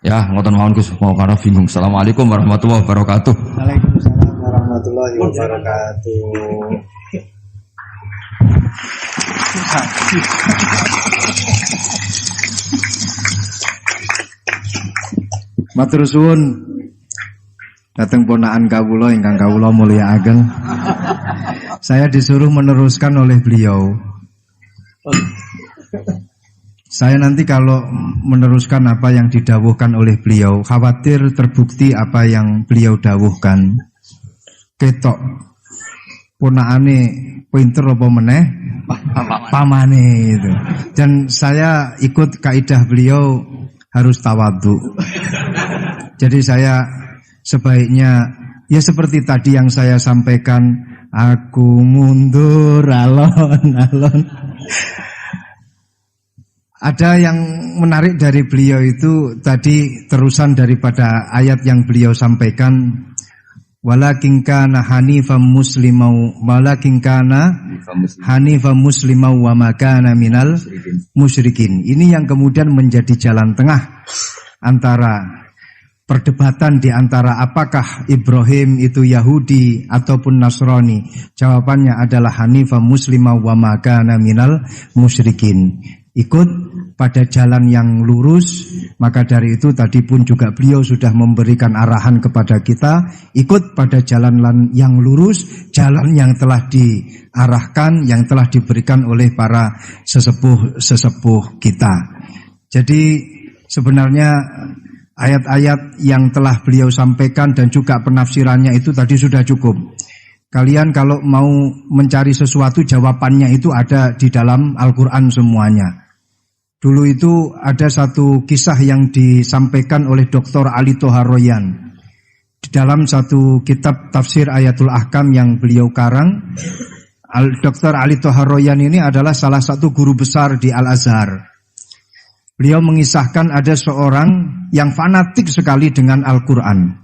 Speaker 1: Ya, ngoten mawon Gus, mau karena bingung. Assalamualaikum warahmatullahi wabarakatuh.
Speaker 2: Waalaikumsalam warahmatullahi wabarakatuh. Matur suwun dateng ponakan kawula ingkang kawula mulyakaken. Saya disuruh meneruskan oleh beliau. Saya nanti kalau meneruskan apa yang didawuhkan oleh beliau, khawatir terbukti apa yang beliau dawuhkan. Ketok ponakane pinter apa meneh pamane itu. Dan saya ikut kaidah beliau harus tawadhu. Jadi saya sebaiknya ya seperti tadi yang saya sampaikan, aku mundur alon-alon. Ada yang menarik dari beliau itu tadi terusan daripada ayat yang beliau sampaikan, walakin kana hanifan muslimau wa ma kana minal musyrikin. Ini yang kemudian menjadi jalan tengah antara perdebatan di antara apakah Ibrahim itu Yahudi ataupun Nasrani. Jawabannya adalah hanifan muslimau wa ma kana minal musyrikin. Ikut pada jalan yang lurus. Maka dari itu tadi pun juga beliau sudah memberikan arahan kepada kita, ikut pada jalan yang lurus, jalan yang telah diarahkan, yang telah diberikan oleh para sesepuh kita. Jadi sebenarnya ayat-ayat yang telah beliau sampaikan dan juga penafsirannya itu tadi sudah cukup. Kalian kalau mau mencari sesuatu, jawabannya itu ada di dalam Al-Quran semuanya. Dulu itu ada satu kisah yang disampaikan oleh Dr. Ali Toharoyan. Di dalam satu kitab tafsir Ayatul Ahkam yang beliau karang, Dr. Ali Toharoyan ini adalah salah satu guru besar di Al-Azhar. Beliau mengisahkan ada seorang yang fanatik sekali dengan Al-Quran.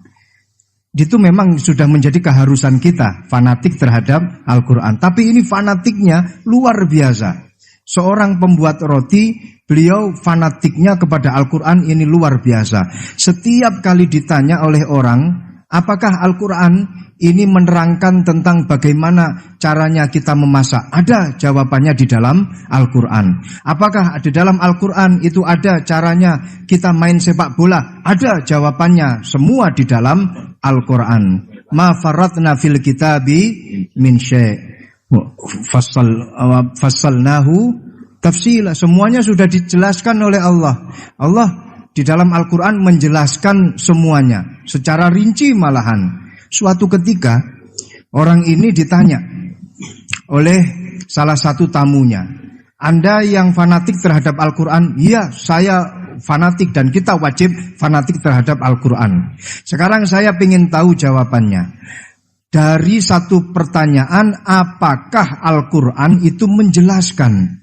Speaker 2: Itu memang sudah menjadi keharusan kita, fanatik terhadap Al-Quran. Tapi ini fanatiknya luar biasa. Seorang pembuat roti, beliau fanatiknya kepada Al-Quran ini luar biasa. Setiap kali ditanya oleh orang, apakah Al-Quran ini menerangkan tentang bagaimana caranya kita memasak? Ada jawabannya di dalam Al-Quran. Apakah di dalam Al-Quran itu ada caranya kita main sepak bola? Ada jawabannya, semua di dalam Al-Quran. Ma faratna fil kitabi min syai'. Fassalnahu tafsila. Semuanya sudah dijelaskan oleh Allah. Allah di dalam Al-Quran menjelaskan semuanya secara rinci malahan. Suatu ketika orang ini ditanya oleh salah satu tamunya, Anda yang fanatik terhadap Al-Quran? Iya, saya fanatik dan kita wajib fanatik terhadap Al-Quran. Sekarang saya ingin tahu jawabannya. Dari satu pertanyaan, apakah Al-Quran itu menjelaskan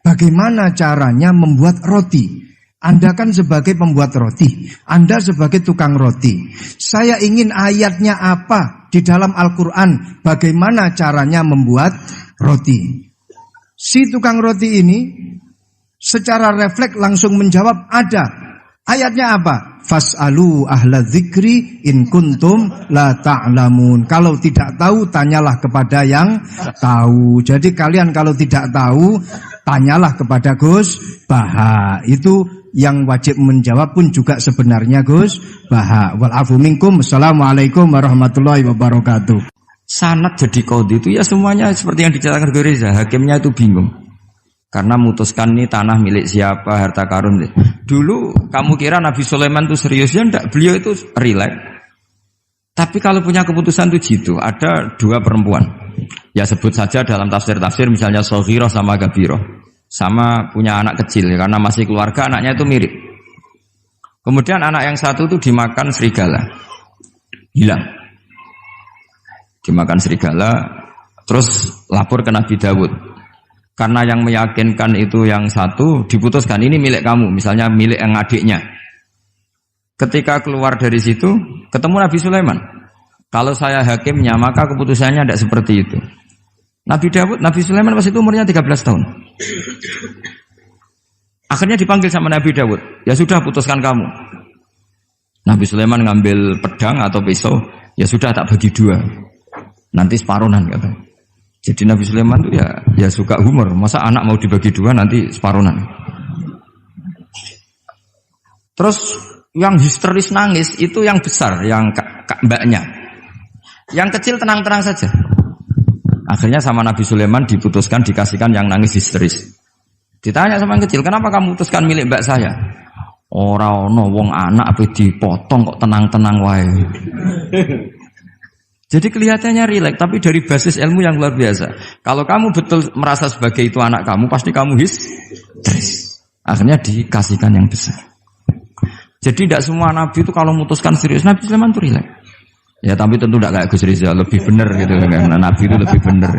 Speaker 2: bagaimana caranya membuat roti? Anda kan sebagai pembuat roti, Anda sebagai tukang roti. Saya ingin ayatnya apa di dalam Al-Quran, bagaimana caranya membuat roti. Si tukang roti ini secara refleks langsung menjawab, ada. Ayatnya apa? Fas'alu ahla dzikri in kuntum la ta'lamun. Kalau tidak tahu, tanyalah kepada yang tahu. Jadi kalian kalau tidak tahu, tanyalah kepada Gus Baha. Itu yang wajib menjawab pun juga sebenarnya Gus Baha. Wal afu minkum. Assalamualaikum warahmatullahi wabarakatuh.
Speaker 1: Sanad jadi qadhi itu ya semuanya seperti yang diceritakan Reza. Hakimnya itu bingung. Karena memutuskan ini tanah milik siapa, harta karun. Dulu kamu kira Nabi Sulaiman itu serius, ya enggak, beliau itu rileks. Tapi kalau punya keputusan itu gitu, ada dua perempuan. Ya sebut saja dalam tafsir-tafsir misalnya Soghirah sama Gabiroh. Sama punya anak kecil, karena masih keluarga anaknya itu mirip. Kemudian anak yang satu itu dimakan serigala. Hilang. Dimakan serigala, terus lapor ke Nabi Dawud. Karena yang meyakinkan itu yang satu diputuskan ini milik kamu, misalnya milik yang adiknya. Ketika keluar dari situ ketemu Nabi Sulaiman. Kalau saya hakimnya maka keputusannya tidak seperti itu. Nabi Sulaiman pas itu umurnya 13 tahun. Akhirnya dipanggil sama Nabi Dawud. Ya sudah putuskan kamu. Nabi Sulaiman ngambil pedang atau pisau. Ya sudah tak bagi dua. Nanti separuhan katanya. Jadi Nabi Sulaiman itu ya suka humor. Masa anak mau dibagi dua nanti separuhan. Terus yang histeris nangis itu yang besar, yang mbaknya. Yang kecil tenang-tenang saja. Akhirnya sama Nabi Sulaiman diputuskan dikasihkan yang nangis histeris. Ditanya sama yang kecil, kenapa kamu putuskan milik mbak saya? Ora ono wong anak apa dipotong kok tenang-tenang wae. Jadi kelihatannya rileks, tapi dari basis ilmu yang luar biasa. Kalau kamu betul merasa sebagai itu anak kamu, pasti kamu histeris. Akhirnya dikasihkan yang besar. Jadi tidak semua nabi itu kalau memutuskan serius. Nabi Sulaiman itu rileks. Ya tapi tentu tidak kayak Gus Rizal, lebih benar gitu kan. Nabi itu lebih benar.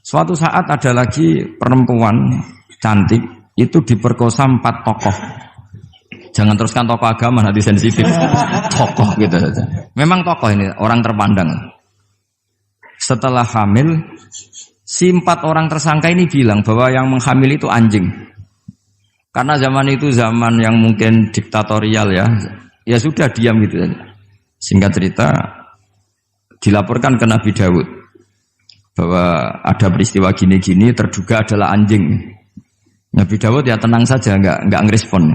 Speaker 1: Suatu saat ada lagi perempuan cantik itu diperkosa 4 tokoh. Jangan teruskan tokoh agama, nanti sensitif. Tokoh gitu saja. Memang tokoh ini, orang terpandang. Setelah hamil, si 4 orang tersangka ini bilang bahwa yang menghamil itu anjing. Karena zaman itu zaman yang mungkin diktatorial ya. Ya sudah diam gitu saja. Singkat cerita, dilaporkan ke Nabi Dawud. Bahwa ada peristiwa gini-gini, terduga adalah anjing. Nabi Dawud ya tenang saja, enggak ngerespon.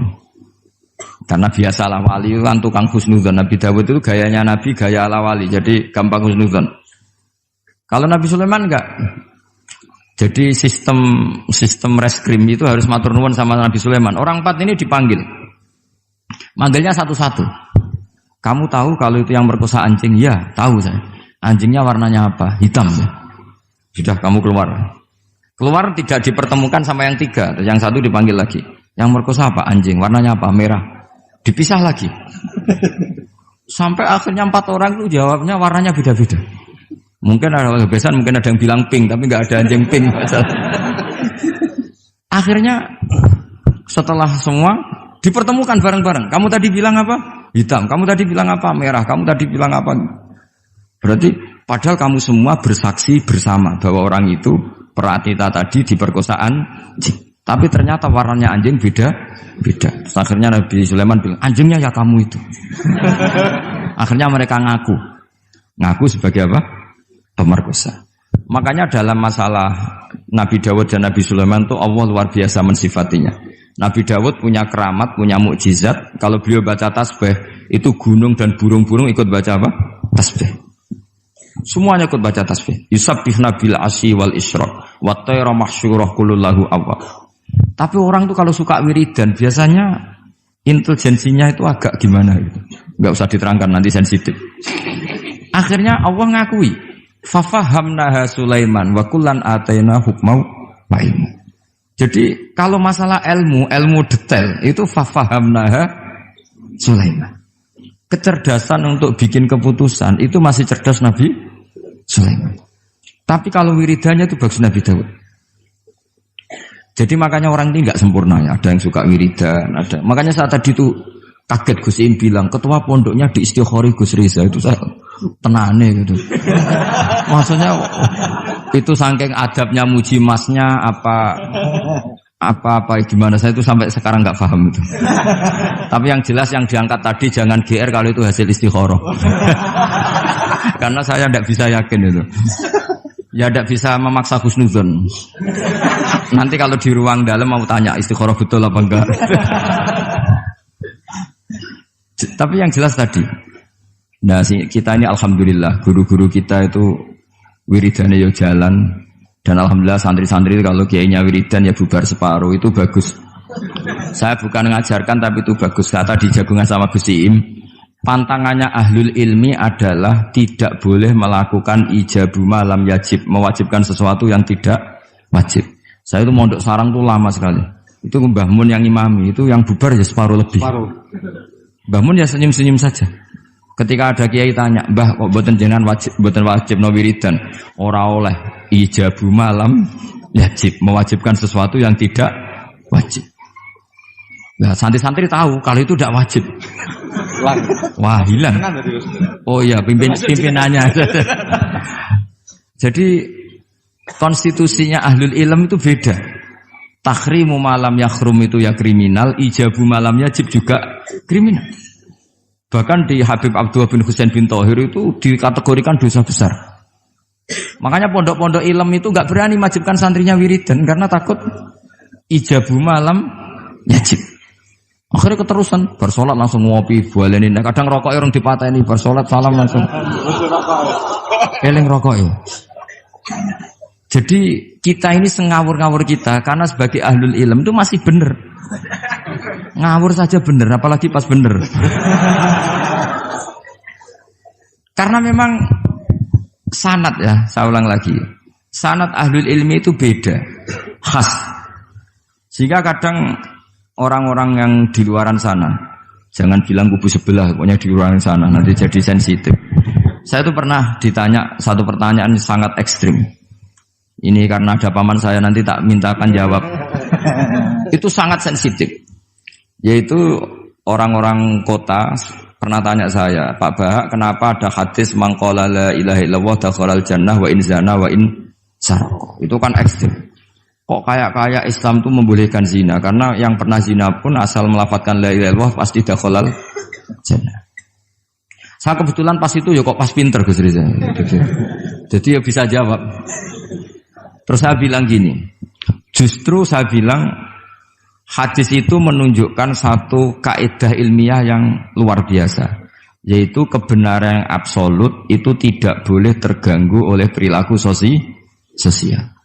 Speaker 1: Karena biasalah wali itu kan tukang husnudzon. Nabi Dawud itu gayanya Nabi, gaya ala wali. Jadi gampang husnudzon. Kalau Nabi Sulaiman enggak. Jadi sistem reskrim itu harus matur nuwun sama Nabi Sulaiman. Orang 4 ini dipanggil. Manggilnya satu-satu. Kamu tahu kalau itu yang merkosa anjing? Ya, tahu saya. Anjingnya warnanya apa? Hitam. Ya. Sudah kamu keluar. Keluar tidak dipertemukan sama yang 3. Yang satu dipanggil lagi. Yang merkosa apa? Anjing. Warnanya apa? Merah. Dipisah lagi. Sampai akhirnya 4 orang itu jawabnya warnanya beda-beda. Mungkin ada kebiasaan, mungkin ada yang bilang pink, tapi nggak ada anjing pink. Akhirnya setelah semua dipertemukan bareng-bareng. Kamu tadi bilang apa? Hitam. Kamu tadi bilang apa? Merah. Kamu tadi bilang apa? Berarti padahal kamu semua bersaksi bersama bahwa orang itu Pratita tadi diperkosaan anjing. Tapi ternyata warnanya anjing beda. Terus akhirnya Nabi Sulaiman bilang, anjingnya ya kamu itu. Akhirnya mereka ngaku sebagai apa? Pemerkosa. Makanya dalam masalah Nabi Dawud dan Nabi Sulaiman itu Allah luar biasa mensifatinya. Nabi Dawud punya keramat, punya mukjizat. Kalau beliau baca tasbih, itu gunung dan burung-burung ikut baca apa? Tasbih. Semuanya ikut baca tasbih. Yusabbihna bil asyi wal isyraq wa tayra mahsyurah kulullahu awwab. Tapi orang tuh kalau suka wiridan biasanya intelijensinya itu agak gimana gitu. Enggak usah diterangkan nanti sensitif. Akhirnya Allah ngakui, fafahamnaha Sulaiman wa kullan ataina hukmau wa ilmu. Jadi kalau masalah ilmu detail itu fafahamnaha Sulaiman. Kecerdasan untuk bikin keputusan itu masih cerdas Nabi Sulaiman. Tapi kalau wiridannya itu bagus Nabi Dawud. Jadi makanya orang ini nggak sempurna ya. Ada yang suka wiridan, ada. Makanya saat tadi itu kaget Gus Im bilang ketua pondoknya di Istighori Gus Riza itu saya tenane gitu. Maksudnya itu saking adabnya muji masnya apa apa gimana, saya itu sampai sekarang nggak paham itu. Tapi yang jelas yang diangkat tadi jangan GR kalau itu hasil istikharah. Karena saya tidak bisa yakin itu. Ya tidak bisa memaksa husnudzon. Nanti kalau di ruang dalam mau tanya istikharah betul apa enggak. Tapi yang jelas tadi. Nah, kita ini alhamdulillah guru-guru kita itu wiridane yo jalan. Dan alhamdulillah santri-santri kalau kiainya wiridan ya bubar separuh, itu bagus. Saya bukan mengajarkan tapi itu bagus. Kata di Jagungan sama Gus Iim, pantangannya ahlul ilmi adalah tidak boleh melakukan ijabu malam yajib, mewajibkan sesuatu yang tidak wajib. Saya itu mondok sarang tuh lama sekali. Itu Mbah Mun yang imami, itu yang bubar ya separuh lebih. Mbah Mun ya senyum-senyum saja. Ketika ada kiai tanya, "Mbah, kok mboten jenengan mboten wajib no wiridan?" Ora oleh ijabu malam wajib, mewajibkan sesuatu yang tidak wajib. Nah, santri-santri tahu kalau itu tidak wajib. Wah, hilang. Oh iya, pimpinannya. Jadi konstitusinya ahlul ilm itu beda. Tahrimu malam yakhrum itu ya kriminal, ijabu malam yajib juga kriminal. Bahkan di Habib Abdullah bin Husain bin Thohir itu dikategorikan dosa besar. Makanya pondok-pondok ilm itu nggak berani wajibkan santrinya wiridan karena takut ijabu malam yajib. Akhirnya keterusan bersolat langsung ngopi, bualenin. Kadang rokok orang dipateni, bersolat salam langsung. Eling rokok ya. Jadi kita ini sengawur-ngawur kita karena sebagai ahlul ilm itu masih benar. Ngawur saja bener, apalagi pas bener. Karena memang sanad ya, saya ulang lagi. Sanad ahlul ilmi itu beda, khas. Sehingga kadang orang-orang yang di luaran sana, jangan bilang kubu sebelah, pokoknya di luaran sana, nanti jadi sensitif. Saya itu pernah ditanya satu pertanyaan sangat ekstrim. Ini karena ada paman saya, nanti tak mintakan jawab. Itu sangat sensitif. Yaitu orang-orang kota pernah tanya saya, Pak Bahak, kenapa ada hadis mangqala la ilaha illallah dakhalal jannah wa in zana wa in sarqa. Itu kan ekstrim. Kok kayak Islam itu membolehkan zina? Karena yang pernah zina pun asal melafadzkan la ilaha illallah pasti dakhalal jannah. Saya kebetulan pas itu ya kok pas pinter Gus Riza. Jadi ya bisa jawab. Terus saya bilang gini, justru saya bilang hadis itu menunjukkan satu kaidah ilmiah yang luar biasa, yaitu kebenaran yang absolut itu tidak boleh terganggu oleh perilaku sosial.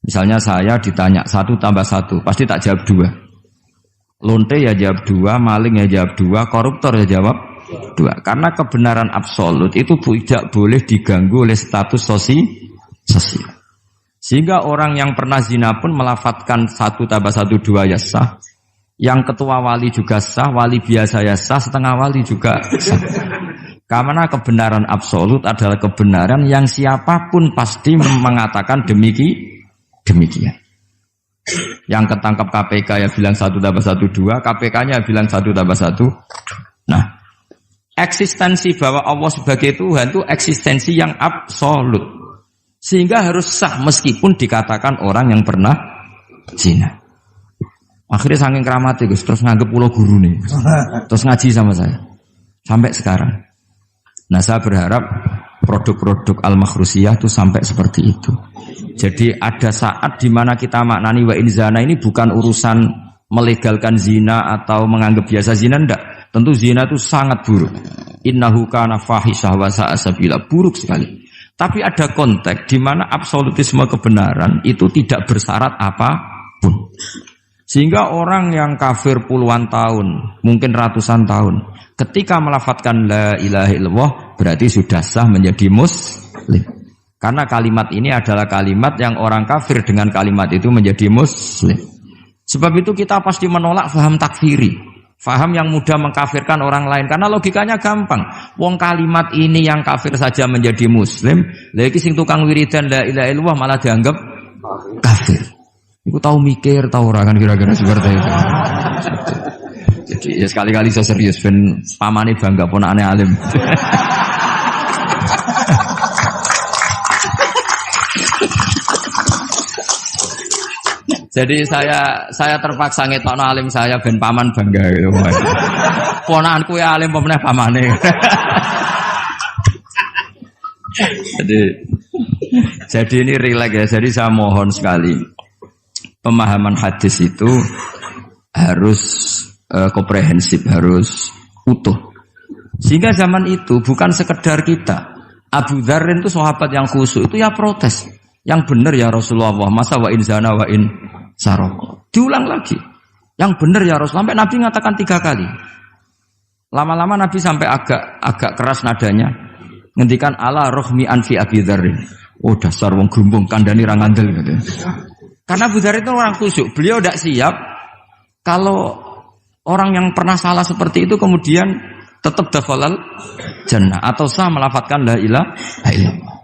Speaker 1: Misalnya saya ditanya 1 tambah 1, pasti tak jawab 2. Lonte ya jawab 2, maling ya jawab 2, koruptor ya jawab 2. Karena kebenaran absolut itu tidak boleh diganggu oleh status sosial. Sehingga orang yang pernah zina pun melafatkan 1 tambah 1 2 ya sah. Yang ketua wali juga sah, wali biasa ya sah, setengah wali juga sah. Karena kebenaran absolut adalah kebenaran yang siapapun pasti mengatakan demikian. Yang ketangkap KPK ya bilang 1 tambah 1 2, KPK-nya bilang 1 tambah 1. Nah, eksistensi bahwa Allah sebagai Tuhan itu eksistensi yang absolut. Sehingga harus sah meskipun dikatakan orang yang pernah zina. Akhirnya saking keramatnya Gus, terus nganggep pulau guru nih, terus ngaji sama saya sampai sekarang. Nah, saya berharap produk-produk al-makhrusiyah itu sampai seperti itu. Jadi ada saat di mana kita maknani wa in zina ini bukan urusan melegalkan zina atau menganggap biasa zina, enggak. Tentu zina itu sangat buruk. Innahu kana fahisyah wa sa'a sabila, buruk sekali. Tapi ada konteks di mana absolutisme kebenaran itu tidak bersyarat apapun. Sehingga orang yang kafir puluhan tahun, mungkin ratusan tahun, ketika melafadzkan la ilaha illallah berarti sudah sah menjadi muslim. Karena kalimat ini adalah kalimat yang orang kafir dengan kalimat itu menjadi muslim. Sebab itu kita pasti menolak faham takfiri. Faham yang mudah mengkafirkan orang lain. Karena logikanya gampang. Wong kalimat ini yang kafir saja menjadi muslim. Lagi sing tukang wiridan la ilaha illallah malah dianggap kafir. Iku tahu mikir, tahu orang kan kira-kira seperti itu. Jadi ya sekali-kali saya serius. Ben pamane bangga ponakane alim. Jadi saya terpaksa ngetokno alim saya ben paman bangga gitu. Ponakanku ya alim pemeneh pamane. Jadi ini rileks ya. Jadi saya mohon sekali pemahaman hadis itu harus komprehensif, harus utuh. Sehingga zaman itu bukan sekedar kita. Abu Dzar itu sahabat yang khusyuk itu ya protes. Yang benar ya Rasulullah, masa wa in zana wa in sarok. Diulang lagi. Yang benar ya Rasulullah. Sampai Nabi mengatakan 3 kali. Lama-lama Nabi sampai agak keras nadanya. Ngendikan ala rohmi anfi Abi Dzarrin. Oh dasar wong grumbung kandhani ra ngandel gitu. Karena Abu Dzar itu orang khusyuk. Beliau tidak siap kalau orang yang pernah salah seperti itu kemudian tetap dakhalal jannah atau sah melafadzkan la ilaha illallah.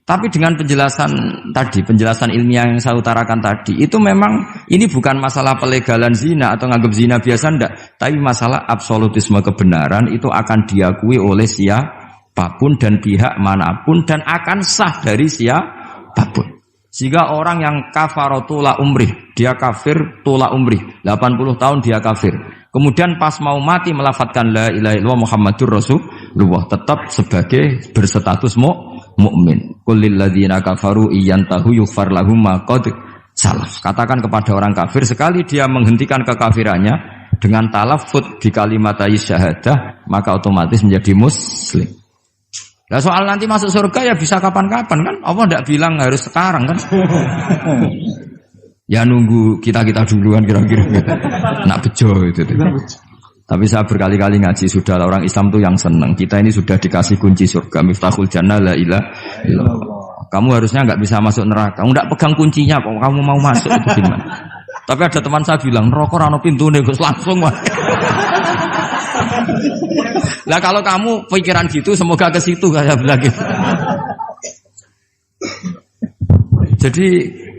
Speaker 1: Tapi dengan penjelasan ilmiah yang saya utarakan tadi, itu memang ini bukan masalah pelegalan zina atau nganggap zina biasa enggak, tapi masalah absolutisme kebenaran itu akan diakui oleh siapapun dan pihak manapun dan akan sah dari siapapun. Sehingga orang yang kafar tula umrih, dia kafir tula umrih, 80 tahun dia kafir. Kemudian pas mau mati melafadzkan la ilaha illallah Muhammadur Rasulullah, tetap sebagai berstatus mukmin. Qul lil ladzina kafaru iyantahu yughfar lahum ma qad salaf. Katakan kepada orang kafir sekali dia menghentikan kekafirannya dengan talaffuz di kalimat syahadah, maka otomatis menjadi muslim. Nah soal nanti masuk surga ya bisa kapan-kapan kan? Allah tidak bilang harus sekarang kan? Ya nunggu kita duluan kira-kira. Nak bejo itu. Tapi saya berkali-kali ngaji sudah orang Islam tuh yang senang. Kita ini sudah dikasih kunci surga, miftahul jannah la ilaha illallah. Kamu harusnya nggak bisa masuk neraka. Kamu nggak pegang kuncinya kok kamu mau masuk itu gimana? Tapi ada teman saya bilang, "Neraka ora ono pintune, Gus, langsung wae." Lah kalau kamu pikiran gitu semoga ke situ saya bilang gitu. Jadi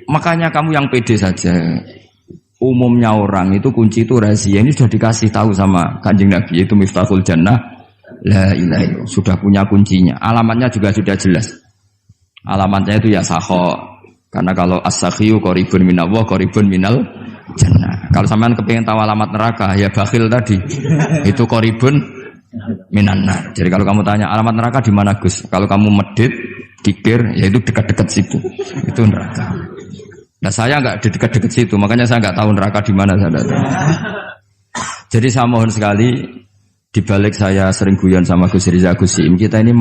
Speaker 1: makanya kamu yang pede saja. Umumnya orang itu kunci itu rahasia. Ini sudah dikasih tahu sama Kanjeng Nabi, yaitu miftahul jannah la ilaha illallah. Sudah punya kuncinya. Alamatnya juga sudah jelas. Alamatnya itu ya sakho. Karena kalau as-sakhiyu qaribun minallah, qaribun minal jannah. Kalau sampean kepengin tahu alamat neraka, ya bakhil tadi. Itu qaribun minannar. Jadi kalau kamu tanya alamat neraka di mana Gus? Kalau kamu medit, pikir, ya itu dekat-dekat situ. Itu neraka. Nah saya nggak di dekat-dekat situ, makanya saya nggak tahu neraka di mana saya tahu. Jadi saya mohon sekali, dibalik saya sering guyon sama Gus Riza Gus Siim, kita ini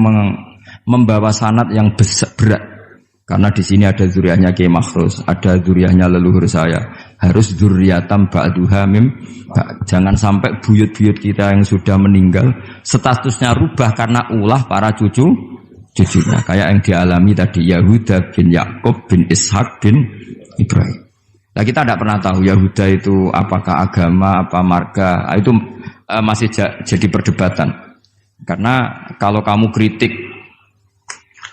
Speaker 1: membawa sanad yang berat. Karena di sini ada zuriatnya Kiai Makhrus, ada zuriatnya leluhur saya. Harus zuriatam ba'duha mim. Jangan sampai buyut-buyut kita yang sudah meninggal statusnya rubah karena ulah para cucunya. Kayak yang dialami tadi Yahuda bin Yakub bin Ishak bin Ibrahim. Nah kita tidak pernah tahu Yahuda itu apakah agama, apa marga. Itu masih jadi perdebatan. Karena kalau kamu kritik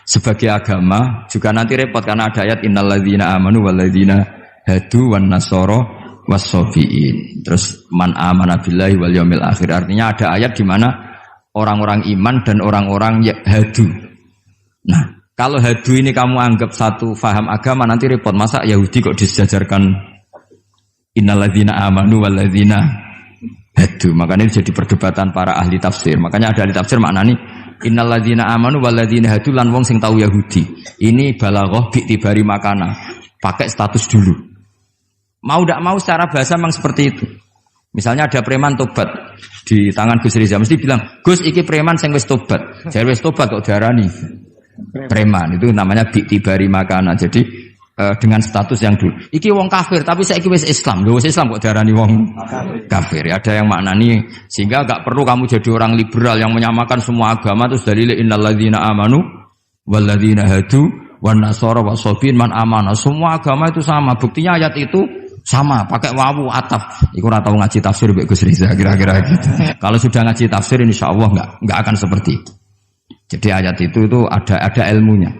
Speaker 1: sebagai agama juga nanti repot karena ada ayat innalladzina amanu walladzina hadu wan nasara wassabiin. Terus man amana billahi wal yaumil akhir. Artinya ada ayat di mana orang-orang iman dan orang-orang hadu. Nah, kalau hadu ini kamu anggap satu faham agama nanti repot. Masa Yahudi kok disejajarkan innalladzina amanu walladzina hadu. Makanya ini jadi perdebatan para ahli tafsir. Makanya ada ahli tafsir maknani innalladzina amanu walladzina hadu lan wong sing tahu Yahudi. Ini balaghah bi'tibari makana. Pakai status dulu. Mau tidak mau secara bahasa memang seperti itu. Misalnya ada preman tobat di tangan Gus Riza mesti bilang, "Gus iki preman sing wis tobat." Jare wis tobat kok diarani preman. Itu namanya bi'tibari makana. Jadi dengan status yang dulu. Iki wong kafir tapi saiki wis Islam. Lho wis Islam kok diarani wong kafir. Ya, ada yang maknani sehingga enggak perlu kamu jadi orang liberal yang menyamakan semua agama terus dalil innalladzina amanu walladzina hadu wan nasara wasabiin man amana. Semua agama itu sama. Buktinya ayat itu sama, pakai wawu ataf. Iku ora tau ngaji tafsir mbek Gus Riza kira-kira gitu. Kalau sudah ngaji tafsir insyaallah enggak akan seperti itu. Jadi ayat itu ada ilmunya.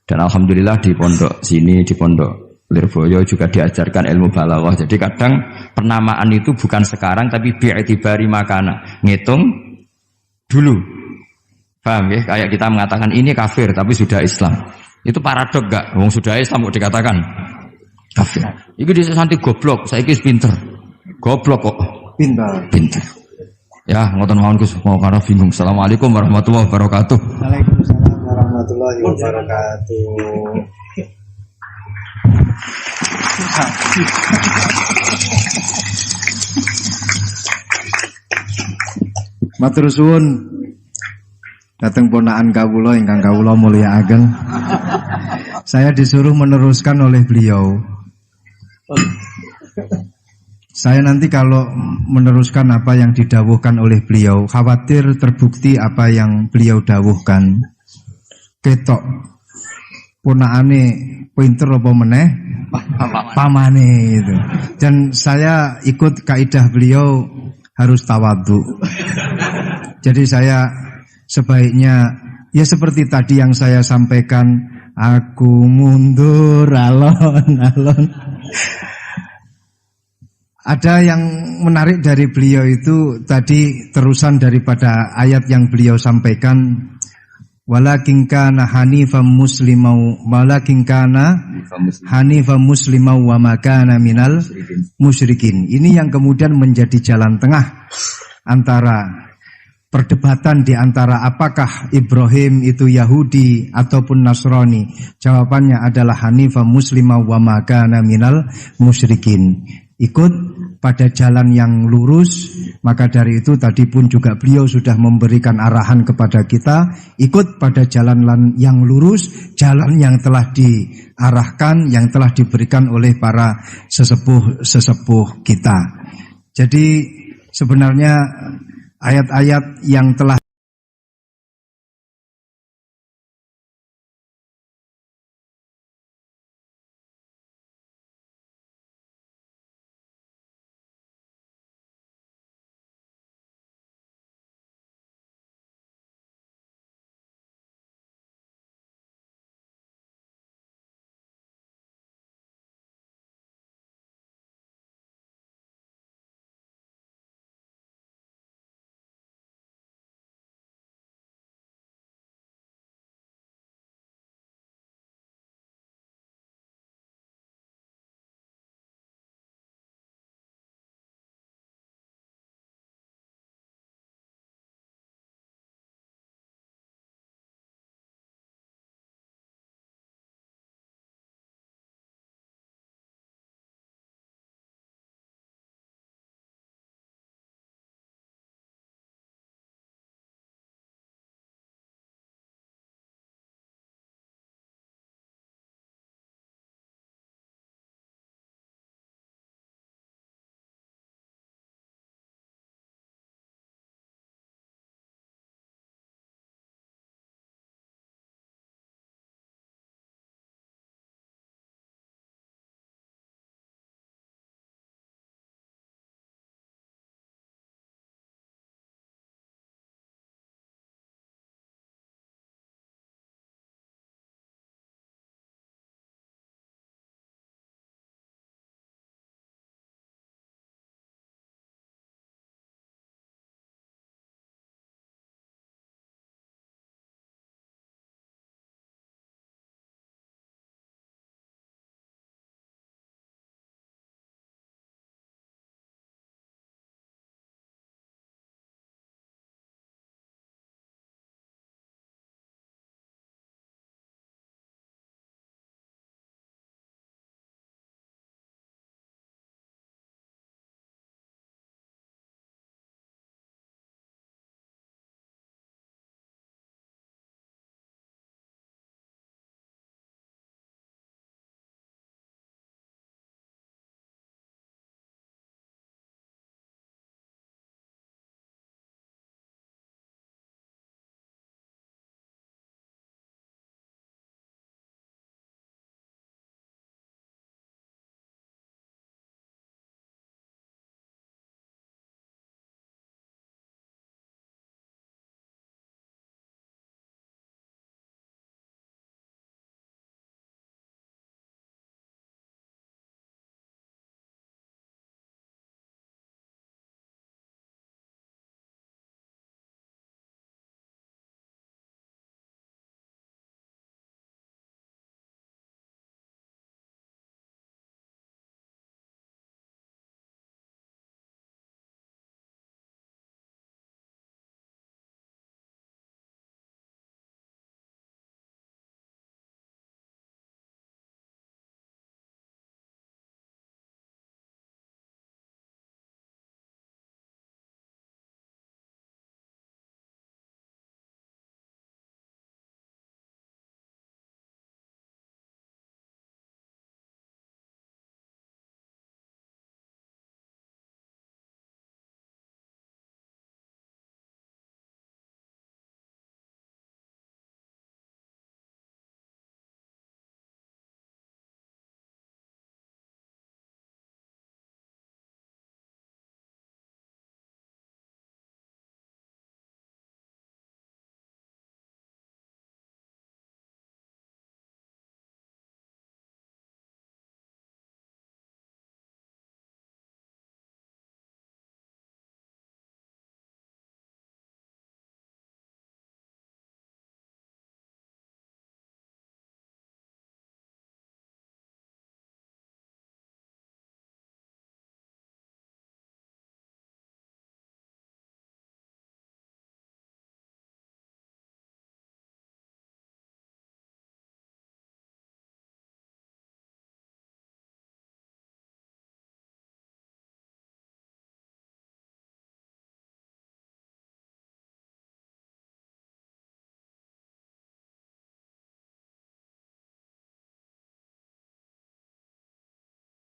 Speaker 1: Dan alhamdulillah di pondok sini, di pondok Lirboyo juga diajarkan ilmu balaghah. Jadi kadang penamaan itu bukan sekarang tapi bi'tibari makana. Ngitung dulu. Paham ya? Kayak kita mengatakan ini kafir tapi sudah Islam. Itu paradok enggak? Wong sudah Islam kok dikatakan kafir. Iki dhisik santi goblok, saiki wis pinter. Goblok kok. Pinter. Ya, ngoten mawon Gus, mau karo bingung. Assalamualaikum warahmatullahi wabarakatuh.
Speaker 2: Waalaikumsalam warahmatullahi wabarakatuh. Matur suwun dateng ponakan kawula ingkang kawula mulyakaken. Saya disuruh meneruskan oleh beliau. Saya nanti kalau meneruskan apa yang didawuhkan oleh beliau, khawatir terbukti apa yang beliau dawuhkan. Ketok ponakane pinter apa meneh pamane itu. Dan saya ikut kaidah beliau harus tawadhu. Jadi saya sebaiknya ya seperti tadi yang saya sampaikan, aku mundur alon-alon. Ada yang menarik dari beliau itu tadi terusan daripada ayat yang beliau sampaikan, walakin kana hanifan muslimau wa ma kana minal musyrikin. Ini yang kemudian menjadi jalan tengah antara perdebatan di antara apakah Ibrahim itu Yahudi ataupun Nasrani. Jawabannya adalah hanifan muslimau wa ma kana minal musyrikin. Ikut pada jalan yang lurus. Maka dari itu tadi pun juga beliau sudah memberikan arahan kepada kita, ikut pada jalan yang lurus, jalan yang telah diarahkan, yang telah diberikan oleh para sesepuh kita. Jadi sebenarnya ayat-ayat yang telah